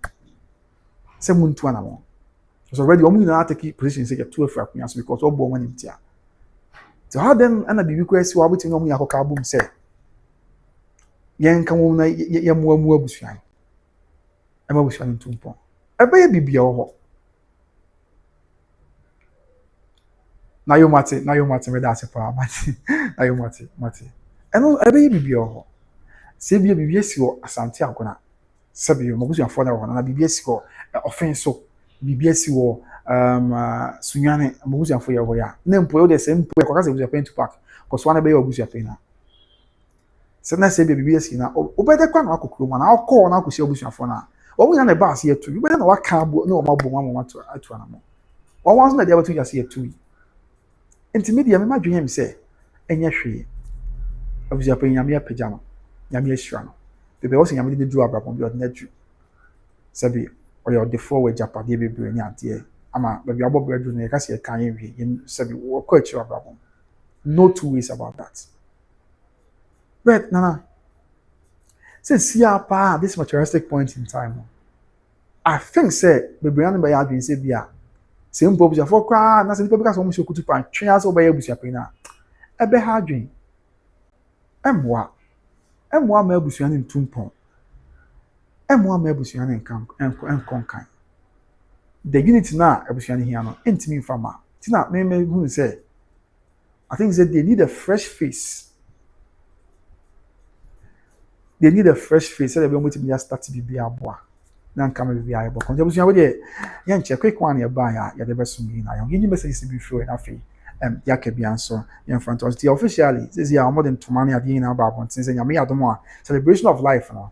Say muntu ana mo. So already omu na take position say tu afu akunya so because obo won ntia. So how then ana bibi kwesi wa botimi omu yakọ carbon say yen kan wo na ye mu abusuan. E ma abusuan ntumpo. Ebe ye bibia ho. Na yo mate me da se pa mate. Na yo mate. Eno ebe ye bibia ho. Se bibia si wo asante agona. Sabi yo mabusuan fo na ho na bibia si ho offense bibia si wo sunyane mabusuan fo ye ho ya. Na mpo yo de se mpo e kwaka se abusuan Tüpac. Ko so na be ye abusuan na. Se na se bibia si na obede kwa na akokro ma na akọ na akosi abusuafo na omu nya na ba ase etu obede na waka abo na o mabo mama atu na mo o wanso na dia batu ya se etu intermediate me madwe him se enye hwe abusuafo nyame apagya no nyame ahyira no bebe wo se nyame de du abrabon bi odna du sabi o yo de forward japade bebre ni ade ama bebe abobra du na ka se kan yen sabi wo kwa achi abrabon no two ways about that. But Nana, since this materialistic point in time, I think say bebree by adwin say bia say mpo busia for kwa na say people because omo shokutu pan twen as obaye busia pe na ebe ha adwin emwa ma busia ne ntumpon emwa ma busia ne enkonkan the unity na busia ne hia no entimi mfama tina me hu say I think that they need a fresh face. They need a fresh face so they be able to start to be aboa na nka me be ayebo kon jabusu we de ya nche quick one ya ba ya de beso mi na you message to be free na fe ya ke bia nso in front of the officially says ya more than tomani ade na ba bon tin say ya me adom a celebration of life no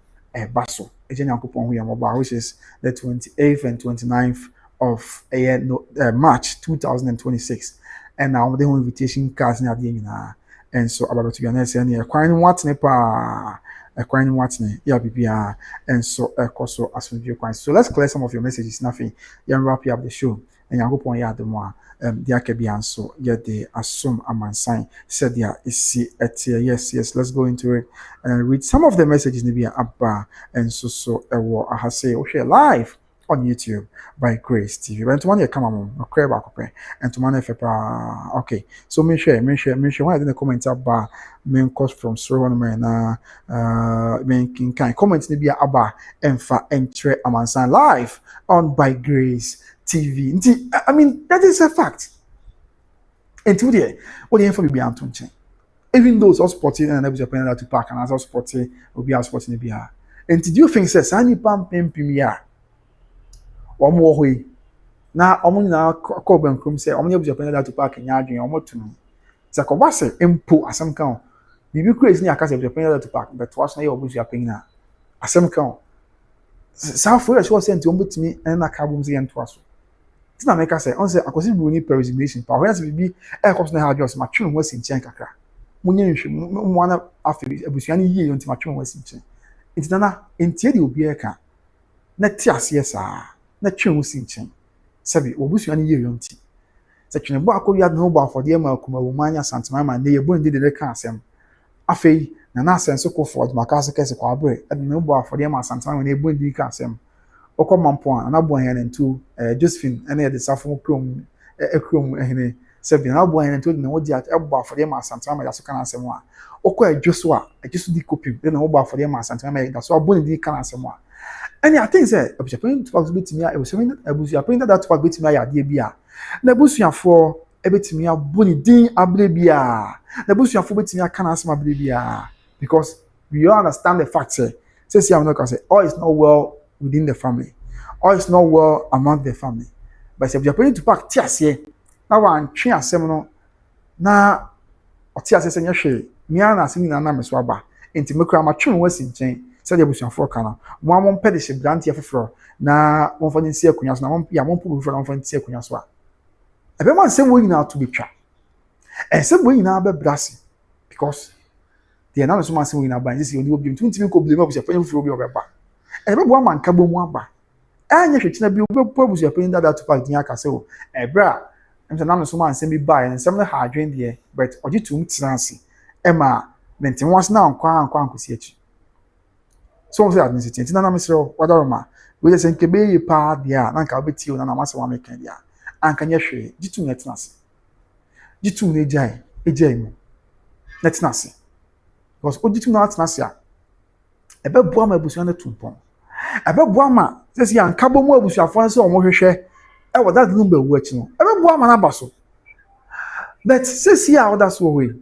baso eje nyankopon hu ya mo ba which is the 28th and 29th of March 2026 and now the invitation cards na ade nyina and so about to be honest any kwan what ne pa acquiring what's yeah, and so also as with your coins. So let's clear some of your messages. Nothing. You wrap up the show and you go point ya the more there can be answer. Yeah, they assume a man sign said yeah, is yes. Let's go into it and read some of the messages maybe abba and so I have say okay live on YouTube by Grace TV. But to one come on, okay, back up and to man okay. So make sure why in the comment about main cost from Sh0wdown na making kind comment maybe about emfa entre amansan live on by Grace TV. I mean that is a fact. And today, what the info be anton even those all sporting and was applying that Tüpac and as all sporting will be out sporting be her. And did you think says any pam premier? One more way. Now, na call and come say, only was applying that Tüpac and yard in almost to me. Zakobase impo as some count. Bibi crazy near Casa of Japan to Tüpac, but was not your bush yapina. As some count. South Wales was sent to me and a cabum and twas. It's not make us say, on the acquisition will need per resignation. But whereas we be air cost now just my children was in Chankaka. Munyan one after a bushani year until my children was in Chen. It's nana in Teddy will be a car. Not tears, yes, not children was in Chen. Sabi, or bushani year until. Such a book you had no bar for the Kumania Santa Mama, and they are going to the castle. Afei, na nasa so call for my castle case of our break, and no bar for the Santa when they bring the castle. Oko Mampoint, and Abuan and two, Josephine, and the Saffron Chrome, a chrome, and Sabine Abuan and two, no dear, a bar for the Santa Mama, that's a can answer one. Oko Joshua, I just did copy, then no bar for the Santa Mama, that's all bullying the can answer one. And I think that I was appointed to me, I was saying that I was appointed that to me, I did be. Na busuafo ebetimi abuni din abrebia na busuafo betimi aka na asem abrebia because we all understand the fact say I'm not gonna say all is not well within the family, all is not well among the family, but if you are to pack tiasie na wan twe asem no na ɔte ase sɛ nyɛ hwee mia na asem nyinaa na meso aba enti mekura ma twe wasi nkyɛn sɛ de busuafo ka na mo amon pɛ de hye brantie foforo na mo fa nsi akonya so na mo ya mo pu foforo na mo fa nsi akonya so a ebe ma nsɛm wo nyinaa to betwa nsɛm wo nyinaa bɛ brase because the na so ma nsɛm wo nyinaa ba nsi oni obi ntumi ko blame abusuafo foforo bi ɔbɛba ebe bo ama nka bo mu aba anya hwetena bi obepo abusuafo ni dada Tüpac din aka sɛ o ebra nti na so ma nsɛm bi ba nsɛm no ha adwen deɛ but ɔgye tum transi ɛma mente wons na ankwa ankosi achi so wo sɛ admission nti na mesrɛ wadaroma we sɛ nkebe yi pa deɛ a na nka obeti o na ma sɛ wa meka deɛ anka nyɛ hwee gye tum na tenase gye tum na ejai mu na tenase because ogye tum na tenase a ɛbɛboa ma abusua no tumpɔn ɛbɛboa ma sɛ anka bɔ mu abusuafo sɛ ɔmo hwehwɛ ɛwɔ that Lumba wu achi no ɛbɛboa ma na ba so but sɛ a oda so we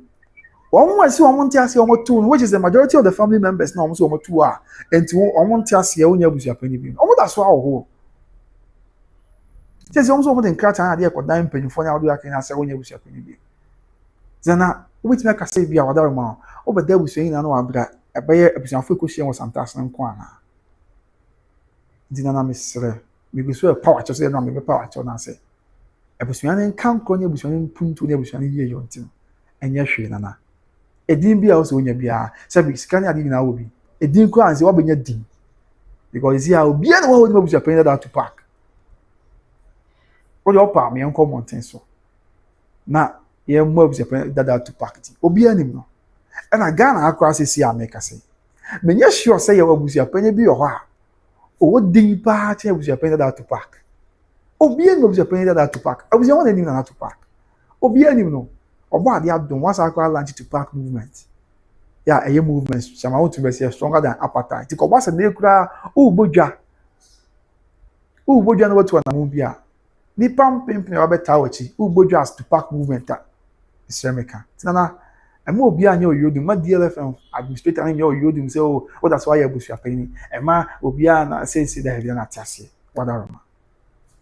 wɔn wasi wɔn nte ase wɔn tu which is the majority of the family members na wɔn so wɔn tu a enti wɔn nte ase wɔn nya abusuafo ni bi wɔn da so awo sɛ wɔn so wɔn de nkrata ade ɛkɔdan mpanyinfo na wɔde aka na sɛ wɔn nya abusuafo ni bi zana wobɛtumi aka sɛ bi a wɔda ma wɔbɛda abusua nyinaa na wɔabra ɛbɛyɛ abusuafo ekohyia wɔ santas na nko ana nti na mesrɛ megusu power kyɛ sɛ na me power kyɛ na sɛ abusua ne nka nkɔ ne abusua ne puntu ne abusua ne yie yɔntim ɛnyɛ hwee nana edin bi a wo sɛ wonya bia sɛ bi sika ne ade nyinaa wɔ bi edin ko anse wabɛnya din because isi a obi na wo ne abusua pɛn da Tüpac wo de opa me nkɔ mountain so na ye mo abusua pɛn da Tüpac ti obi anim no ɛna Ghana akɔ asesi a meka sɛ menye sure sɛ ye abusua pɛn bi wɔ hɔ a o din pa kyɛ abusua pɛn da Tüpac obi anim abusua pɛn da Tüpac abusua wɔn anim na Tüpac obi anim no obo ade adon once akwa launch Tüpac movement yeah a movement chama want to be stronger than apartheid ti ko ba se na ekura ubodwa no watu na mu bia ni pam pimp na wabeta wachi ubodwa as Tüpac movement a isremeka tinana ema obi anya oyodum ma DLFM administrator anya oyodum say o that's why abusu apani ema obi na say da hebia na tiase wadaroma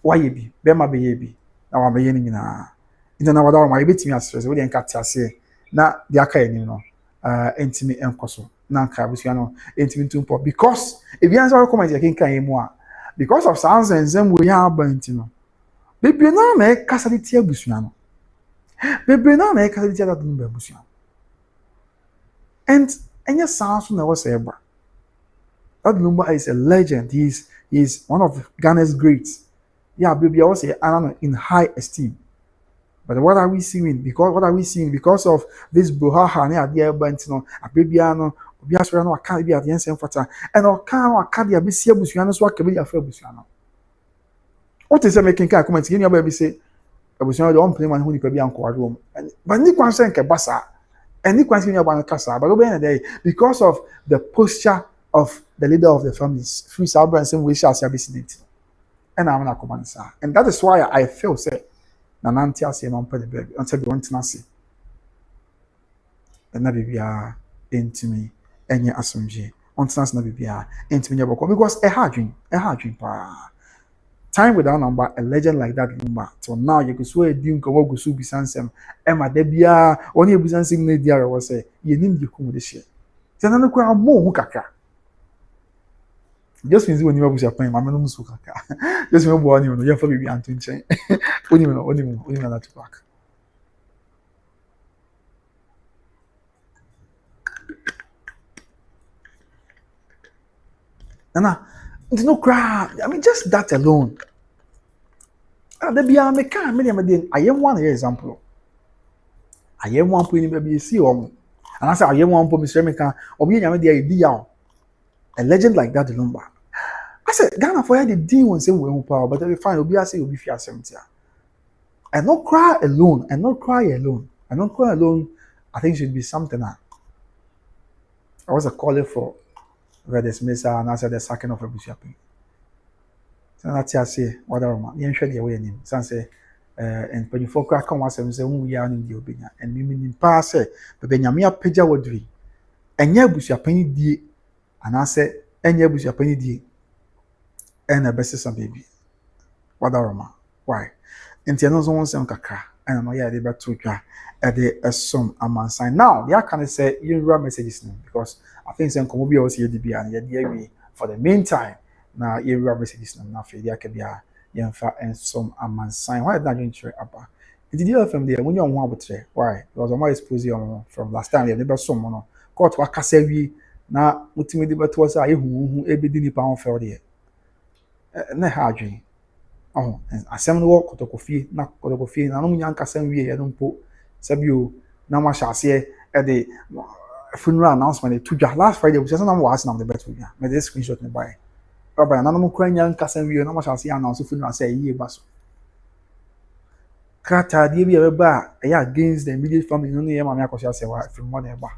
why bi be ma be ye bi na wa be ye ni nyina ina na wada ma yebetimi asrese we de nka tiase na de aka enim no entimi enkoso na nka abusua no entimi tumpo because if you answer comment ya kinka emu a because of sounds and them we ya abanti no bebre na me kasa de tia abusua no bebre na me kasa de tia da Lumba abusua and enya sounds na was eba that Lumba is a legend. He is one of Ghana's greats. Yeah, baby, I was say in high esteem. But what are we seeing? Because of this brouhaha near the Bantino, a babyano, Biasrano, a can't be at the end fata, and or can't be a Bissia Busiano, so I can be a fair Busiano. What is a making car comments? Give me a baby say, I was not the only man who could be on quad room. But Nick was saying Bassa, and Nick was in about Casa, but over the day, because of the posture of the leader of the families, free Sabra and some wish as a business. And I'm not command, sir. And that is why I feel say. Na nanti ase no mpa de baby until be wantena ase na bibia entimi enye asomje wantena ase na bibia entimi nyaboko because a hard dream pa time without number a legend like that Lumba till now you go so edin ko go so bisansem e ma da bia oni ebusansem na dia we say ye nim di kum de hye tena no kwa mo hu kakra just means when you have a mama no musu kaka just me bo ani no ye fa bibi anto nchen oni na Tüpac nana no cry I mean just that alone and there be a meka me dey I am one example I am one point ni be see and I say I am one point Mr. Meka obi nyame dey di ya a legend like that Lumba I said Ghana for the dean won say we won power but we find obi say obi fear 70 I not cry alone I think it should be something I was a caller for the dismissal and I said the sacking of a bishop so that's say what are ma yen hwe de we anim san say and when you folk crack on was say we are in the obenya and me pass but nyame apagya wodri enye abusua pani die anase enye abusua pani die and a best some baby wadaroma why nti no so won sem kakra and no ya dey beto twa e dey some amansan now they can say you read messages because I think some komo bi o se dey bia na dey awie for the meantime na you read messages na fe dey akabia yemfa and some amansan why that don't try about it did you from there when you on abotre why because I'm expose you from last time they never some no court wa kasa wi na mutimi dey beto say ehu ebedi nipa on fe there na ha adwen oh asem no kotokofie na kotokofie na no nya nkasa wie ye no mpo sabio na ma hyase e de funeral announcement to dwa last Friday we say na mo ask na the better we me this screenshot me buy baba na no mo kran nya nkasa wie na ma hyase announce funeral say yie ba so krata de bi e ba e against the immediate family no ye ma me akosia say wa from one e ba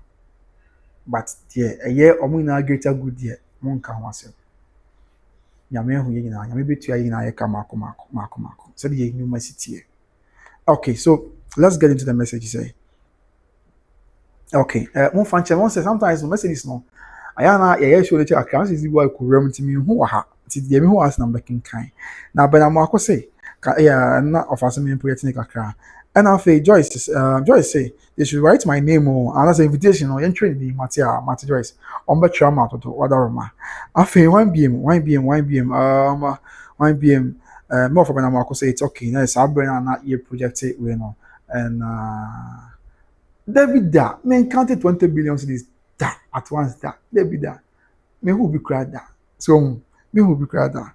but there e ye omo na greater good there mo nka ho asem nyame hu ye nyina nyame betu ayi nyina ye ka mako so the university. Okay, so let's get into the message. Say okay mo fanche mo say sometimes the messages no ayana ye show the account is boy ko ram ti mi hu ha ti de mi hu as number kin kan na bana mo akose ka ya na offer me project ni kakra and after Joyce say they should write my name or another invitation or entry the Matia Joyce on the trauma to wadaroma after 1 BM more for bana mo akose it's okay na say abena na ye project we no and David da men counted 20 billion cedis da at once da David da me who be cried da so me who be cried da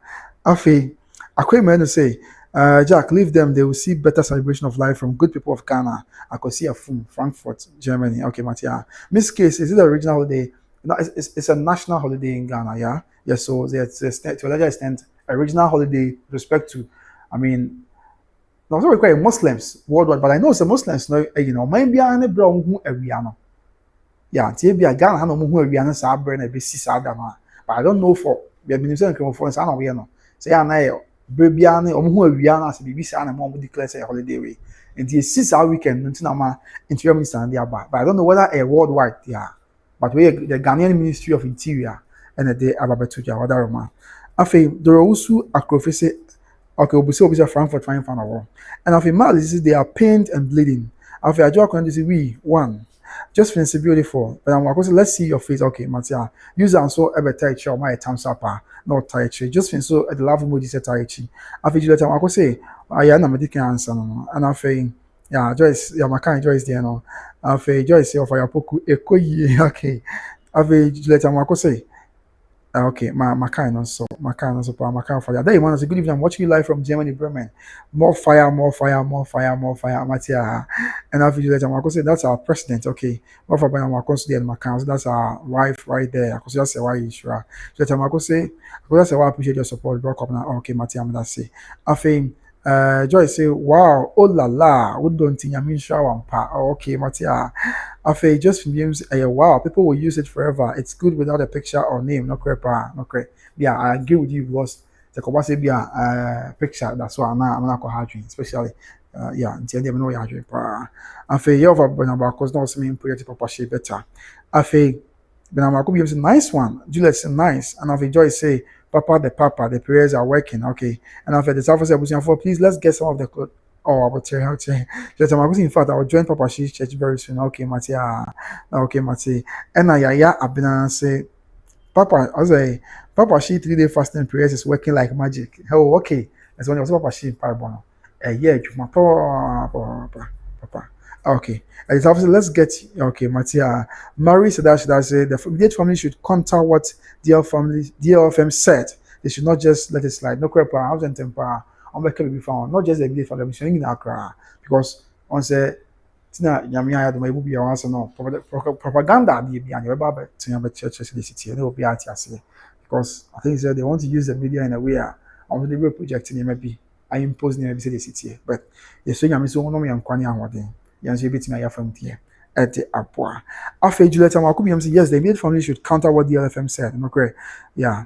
afi akwe man say Jack leave them they will see better celebration of life from good people of Ghana. I could see a film Frankfurt Germany. Okay Matia Miss Case is it the original holiday? No, it's a national holiday in Ghana. Yeah so it's to a larger extent original holiday with respect to I mean no, so require Muslims worldwide, but I know some Muslims no, you know, maybe I ne bro who areano. Yeah, tie be a Ghana ha no who areano sa bre na be si sa da ma. But I don't know for we have been saying for us na we no. Say na e bre bia ne omo who areano as be sa na mo declare say holiday we. And the 6 hour weekend ntina ma interior minister and there but I don't know whether a worldwide yeah. But we the Ghanaian Ministry of Interior and the day ababetuja wadaroma. Afi Dorosu akrofese okay, obviously Frankfurt fine fan of and after malice they are pained and bleeding. After I joke on this we one just finish beautiful. But I'm going to let's see your face. Okay, Matia. Use and so ever tai chi or my thumbs up not tai chi. Just finish so at the love emoji say tai chi. After you let I'm going to say I am not making answer no. And after yeah, Joyce, yeah, my kind Joyce there no. After Joyce say for your poku ekoyi okay. After you let I'm going to say okay, my kind also for that. Day one, good evening. I'm watching you live from Germany, Bremen. More fire, Matia. And after you later, I'm say that's our president. Okay, more for my consul and my council. That's our wife right there. I could just say why you sure. Later, I'm say I appreciate your support. Broke up now. Okay, Matia, I'm gonna say. After Joyce say, wow, oh la la, what don't think I mean shower pa. Okay, Matia. After just films, wow, people will use it forever. It's good without a picture or name. No correct, no correct. Yeah, I agree with you because the Kobasi be a picture. That's why I'm not going especially. Yeah, until they know you're doing. After you have a Benabacos, no same project papa shape better. After Benamaco gives a nice one. Juliet's nice, and after Joyce say. The prayers are working, okay. And after the officer was for please let's get some of the clothes. Oh, I will tell you. In fact, I will join Papa Shi's church very soon. Okay, Matia. Okay, Matia. And I've been say, Papa, I say, Papa Shi 3-day fasting prayers is working like magic. Oh, okay. That's when I was Papa Shi in Parabono. Yeah, my Papa. Okay. And it's obviously let's get okay, Matia. Mary said that the immediate family should counter what DLFM said. They should not just let it slide. No crap, house and temper. On be found. Not just the immediate family, in Accra. Because on say Tina Yamia had my be answer no propaganda be and your barber to your churches in the city. And they will be at because I think they want to use the media in a way on the projecting maybe I impose near the city. But the swing I'm so no me and Kwani and Yanzi beating my from here at the Apua. After Juliet Makubiam said, yes, the immediate family should counter what the LFM said. Okay, yeah.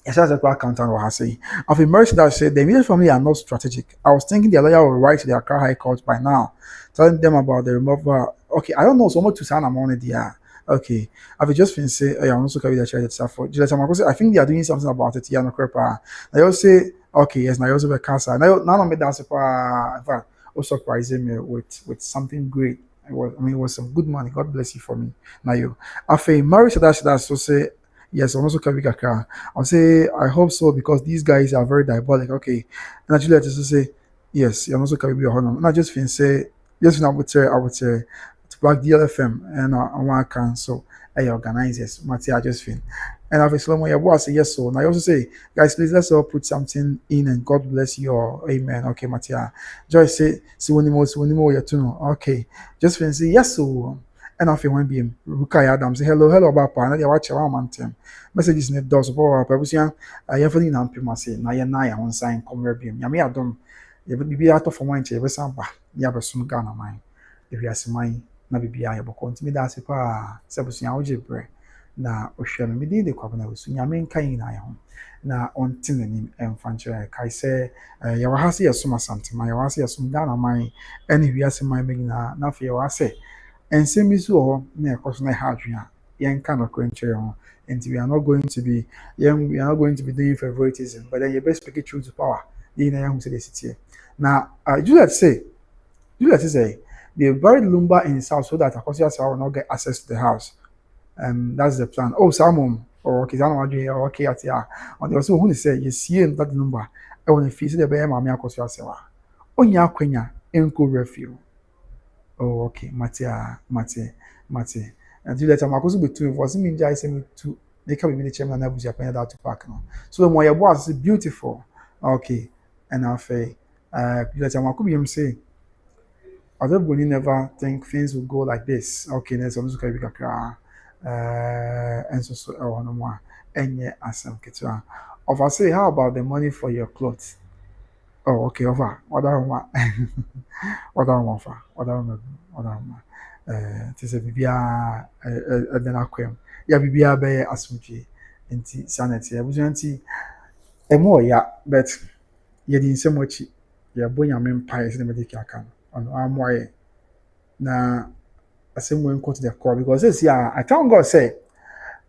Yes, as a accountant or say, of a mercy that said the immediate family are not strategic. I was thinking the lawyer will write to the Accra High Court by now, telling them about the removal. Okay, I don't know. So much to sign among the okay. I've just been say, oh, yeah, I'm also carry the child itself for I think they are doing something about it. Yeah, no crap. They also say, okay, yes, now also be cancer. Now, none of me that's in fact, also surprising me with something great. It was some good money. God bless you for me. Now you, after marriage that so say. Yes, I'm also carry kakra. I'll say I hope so because these guys are very diabolic. Okay, and actually I just say yes. I'm also carry your honor. Not just fin say just I would say to back the FM and I want can so I organize yes. Mati I just fin. And if it's slow mo, I say yes so. And I also say guys please let's all put something in and God bless you or amen. Okay, Matia. Joyce say see when more you know. Okay, just fin say yes so. And I feel when being Rukai Adam say hello Papa and they watch our man messages in the doors of our Pabusian. I have any nampima say na on sign come rebium. Yami Adam, you would be out of a wine chair, Samba, Yabasun Ghana mine. If you ask mine, na be I will continue that's a pa, Sabusian algebra. Na Ocean Midi, the Cobana was Yamin Kain I home. Na on Tinanim and Fancher, Kai say, Yawahasi as Suma Santa, my Yawasi as Ghana mine, and if you ask my making na for say. And same is all near Cosna Hadria, young kind of quencher, and we are not going to be young, we are not going to be doing favoritism, but then you best speak it true to power, the young city. Now, Juliet say, they buried Lumba in his house so that Akosia will not get access to the house. That's the plan. Oh, Salmon, or Kizano, or Kiatia, on the also who say, you see that Lumba, I want to feast the bear, Mamma Akosia Sewa. Onya Quenya, Enco refuge. Oh, okay, Mate. And you let Marcos be two, was me Jai me to they can be the chairman and Japan that Tüpac. So my was beautiful. Okay, and I say, you let Marcos say, Odobroni never think things will go like this. Okay, there's also going to be and so no more. And yeah, Asantehene. Of I say, how about the money for your clothes? Oh, okay, over. What I want. What I want for. What I want. Te sɛ biribiara ɛda no akɔm yɛ biribiara bɛyɛ asomdwe nti sanity abusua nti ɛmu ɔya but yɛde nsɛm akyi yɛbɔ nyame mpaeɛ sɛ mɛde aka no ɔno amoayɛ na asɛm wɔ nkɔ to the core because this year I thank God say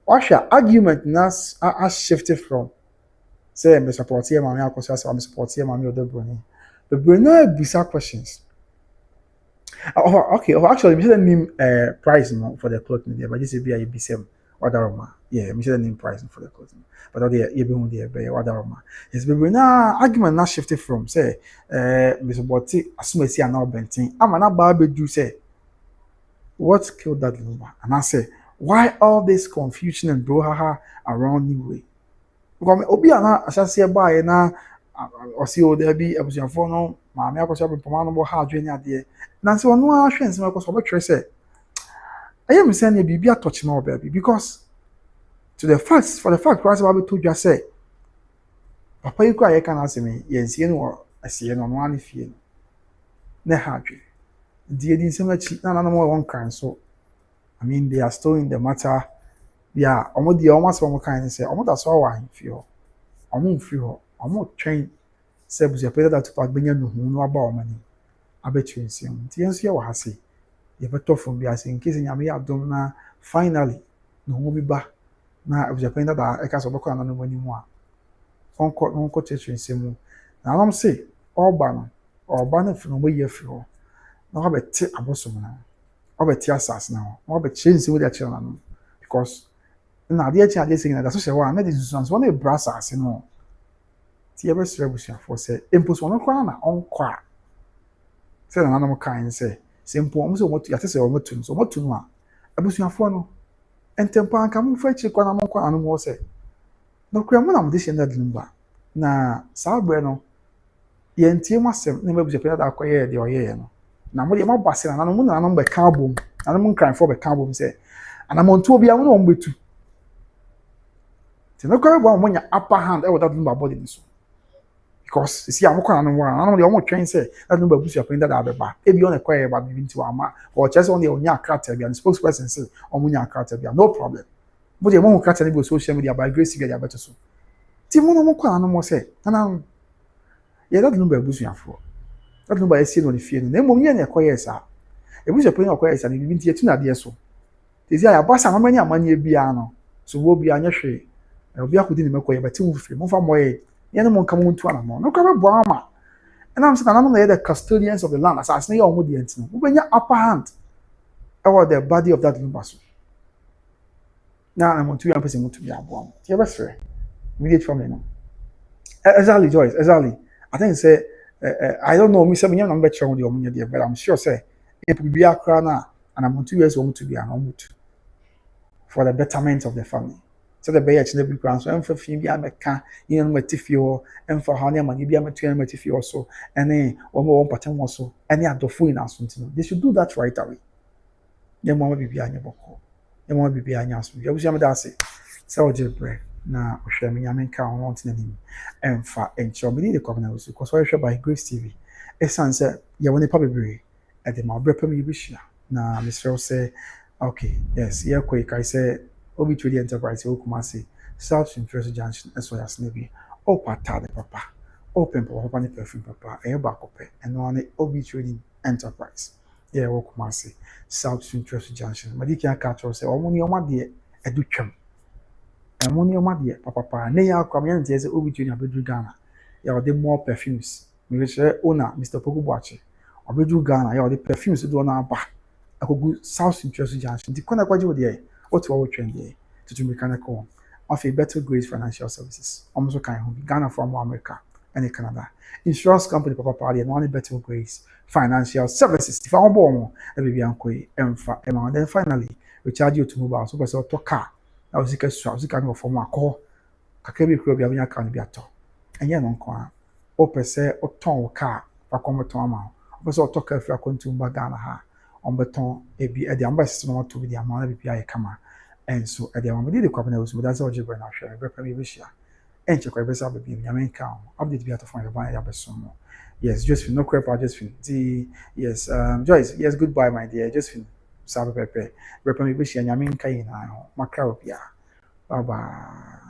ɔhwɛ argument nas a shifted from say me support here maame akɔso asɛ me support here maame Odobroni the brainer bisa questions. Okay. Actually, we should name price for the clothing there, but this will be a BSM or Daroma. Yeah, we should name price for the clothing. But there, you be on there, be or Daroma. Yes, but now argument not shifted from say, Mr. Botti, assume see now benting. I'm an barbe do say, what killed that Lumba? And I say, why all this confusion and brouhaha around New Way? Because Obiana, as I say, by now, or see, there be a position for no, my American Pomano hard junior there. Nancy, one more chance, my because say, I am saying a baby touch more baby because for the fact, Christ Bible told you say, Papa, you cry, I can answer me, yes, you know, I see you on one if you ne hard. Dear, didn't so much, none more one kind, so I mean, they are still in the matter. Yeah, almost one kind say, almost that's all I feel. I'm not trained, said, you pay that to pack being no about money. I bet you in some. Tians, you are say. You have a tough from the in case you may have done now. Finally, no will be back. Now, if you pay that, I can't work on anymore. Uncle teacher in some. Now, I'm say, all banner from where you're from. Now, I bet a bosom now. I bet tears now. I bet change with their children because now the child is saying that social one, that is one of the brass, you know. Tiabe Srebusia for say, impose one crown on qua. Said an animal kind say, simple almost what you say or what to so what to know. Abusia for no. And temper come fetch a quanamon animal say. No cramon this in that Lumba. Na Salbreno. Yen Tiamasem never be a pair that acquired the oyer. Now, what you more bassin and I'm on by carbon, and I'm crying for the carbon say. And I'm on 2 be on with 2. No one when your upper hand over that Lumba body. Because you see, I'm not the only train say that number boost your printer that Abba. If you want to acquire about giving to Ama or just only on your character and spokesperson say on your character, no problem. But you won't cut any social media by grace to get your better so. Timo no mo kwa no mo say na ye that Lumba ebusuafo that Lumba esi no ne fie no na emom ye na ekoye sa ebusuafo na ekoye sa na bibi ntie tu na de so tezi ya bossa mama ni amanye bia no so wo bia anya hwe obi akodi ne mekoye beti mu firi mo fa moye ye no mo nka mo ntu ana mo no ka be bo ama and I'm saying na the custodians of the land as I say omo de ntino wo benya upper hand about the body of that Lumba so na na mo tu ya pese mo tu bia bo am tie be sere immediate family no exactly Joyce exactly I think say I don't know me say me na be chere de omo de but I'm sure say if we be akra na and I'm 2 years old to be an omutu for the betterment of the family. So the bay actually be ground so and for fee be a meka you know matifio and for honey money be a material matifio also and then one pattern also any adofo in asunti. They should do that right away. Them mama be anya boko. Them mama be anya asu. You see me that say so jebre na ohwe me nyame nka ho won tenanim emfa encho me the covenant also because we by Grace TV. Esan say ye woni pa bebre e de ma brepa me bishia na Mr. say okay yes yeah quick I say obi trade enterprise o kuma say South Interest Junction eso ya snabi o pata de papa open papa ni perfume papa e ba kope eno ani obi trading enterprise yeah o kuma say South Interest Junction madiki aka tro say omo ni oma de edutwam emo ni oma de papa ne ya akwa me ntie say obi trading abedu Ghana ya o de more perfumes me say owner Mr. Pokubuachi abedu Ghana ya o de perfumes do na aba akogu South Interest Junction. The corner kwaji wo dey. What we trend there to mechanical of a better Grace Financial Services. Almost kind of Ghana from America and Canada. Insurance company papa party and only better Grace Financial Services. If I'm born, every bianco and then finally we charge you to move out. So person to car. I was like so I was kind of for my call. Kakebi kuro bia nya kan bia to. Enye no nko a. O pese o ton car fa kom ton ama. O pese o to car fra kontumba Ghana ha. On beton ebi e de amba system no to bi de ama na bia kama and so e de ama de kwabena wo so that's all jibril na hwere brepa mi be hia en che kwa be sa be bi nyame nka update bi to find the ya be so mo yes just no crap just fin yes Joyce yes goodbye my dear just fin sa be pepe brepa mi be hia nyame nka yi na ho makra obia bye bye.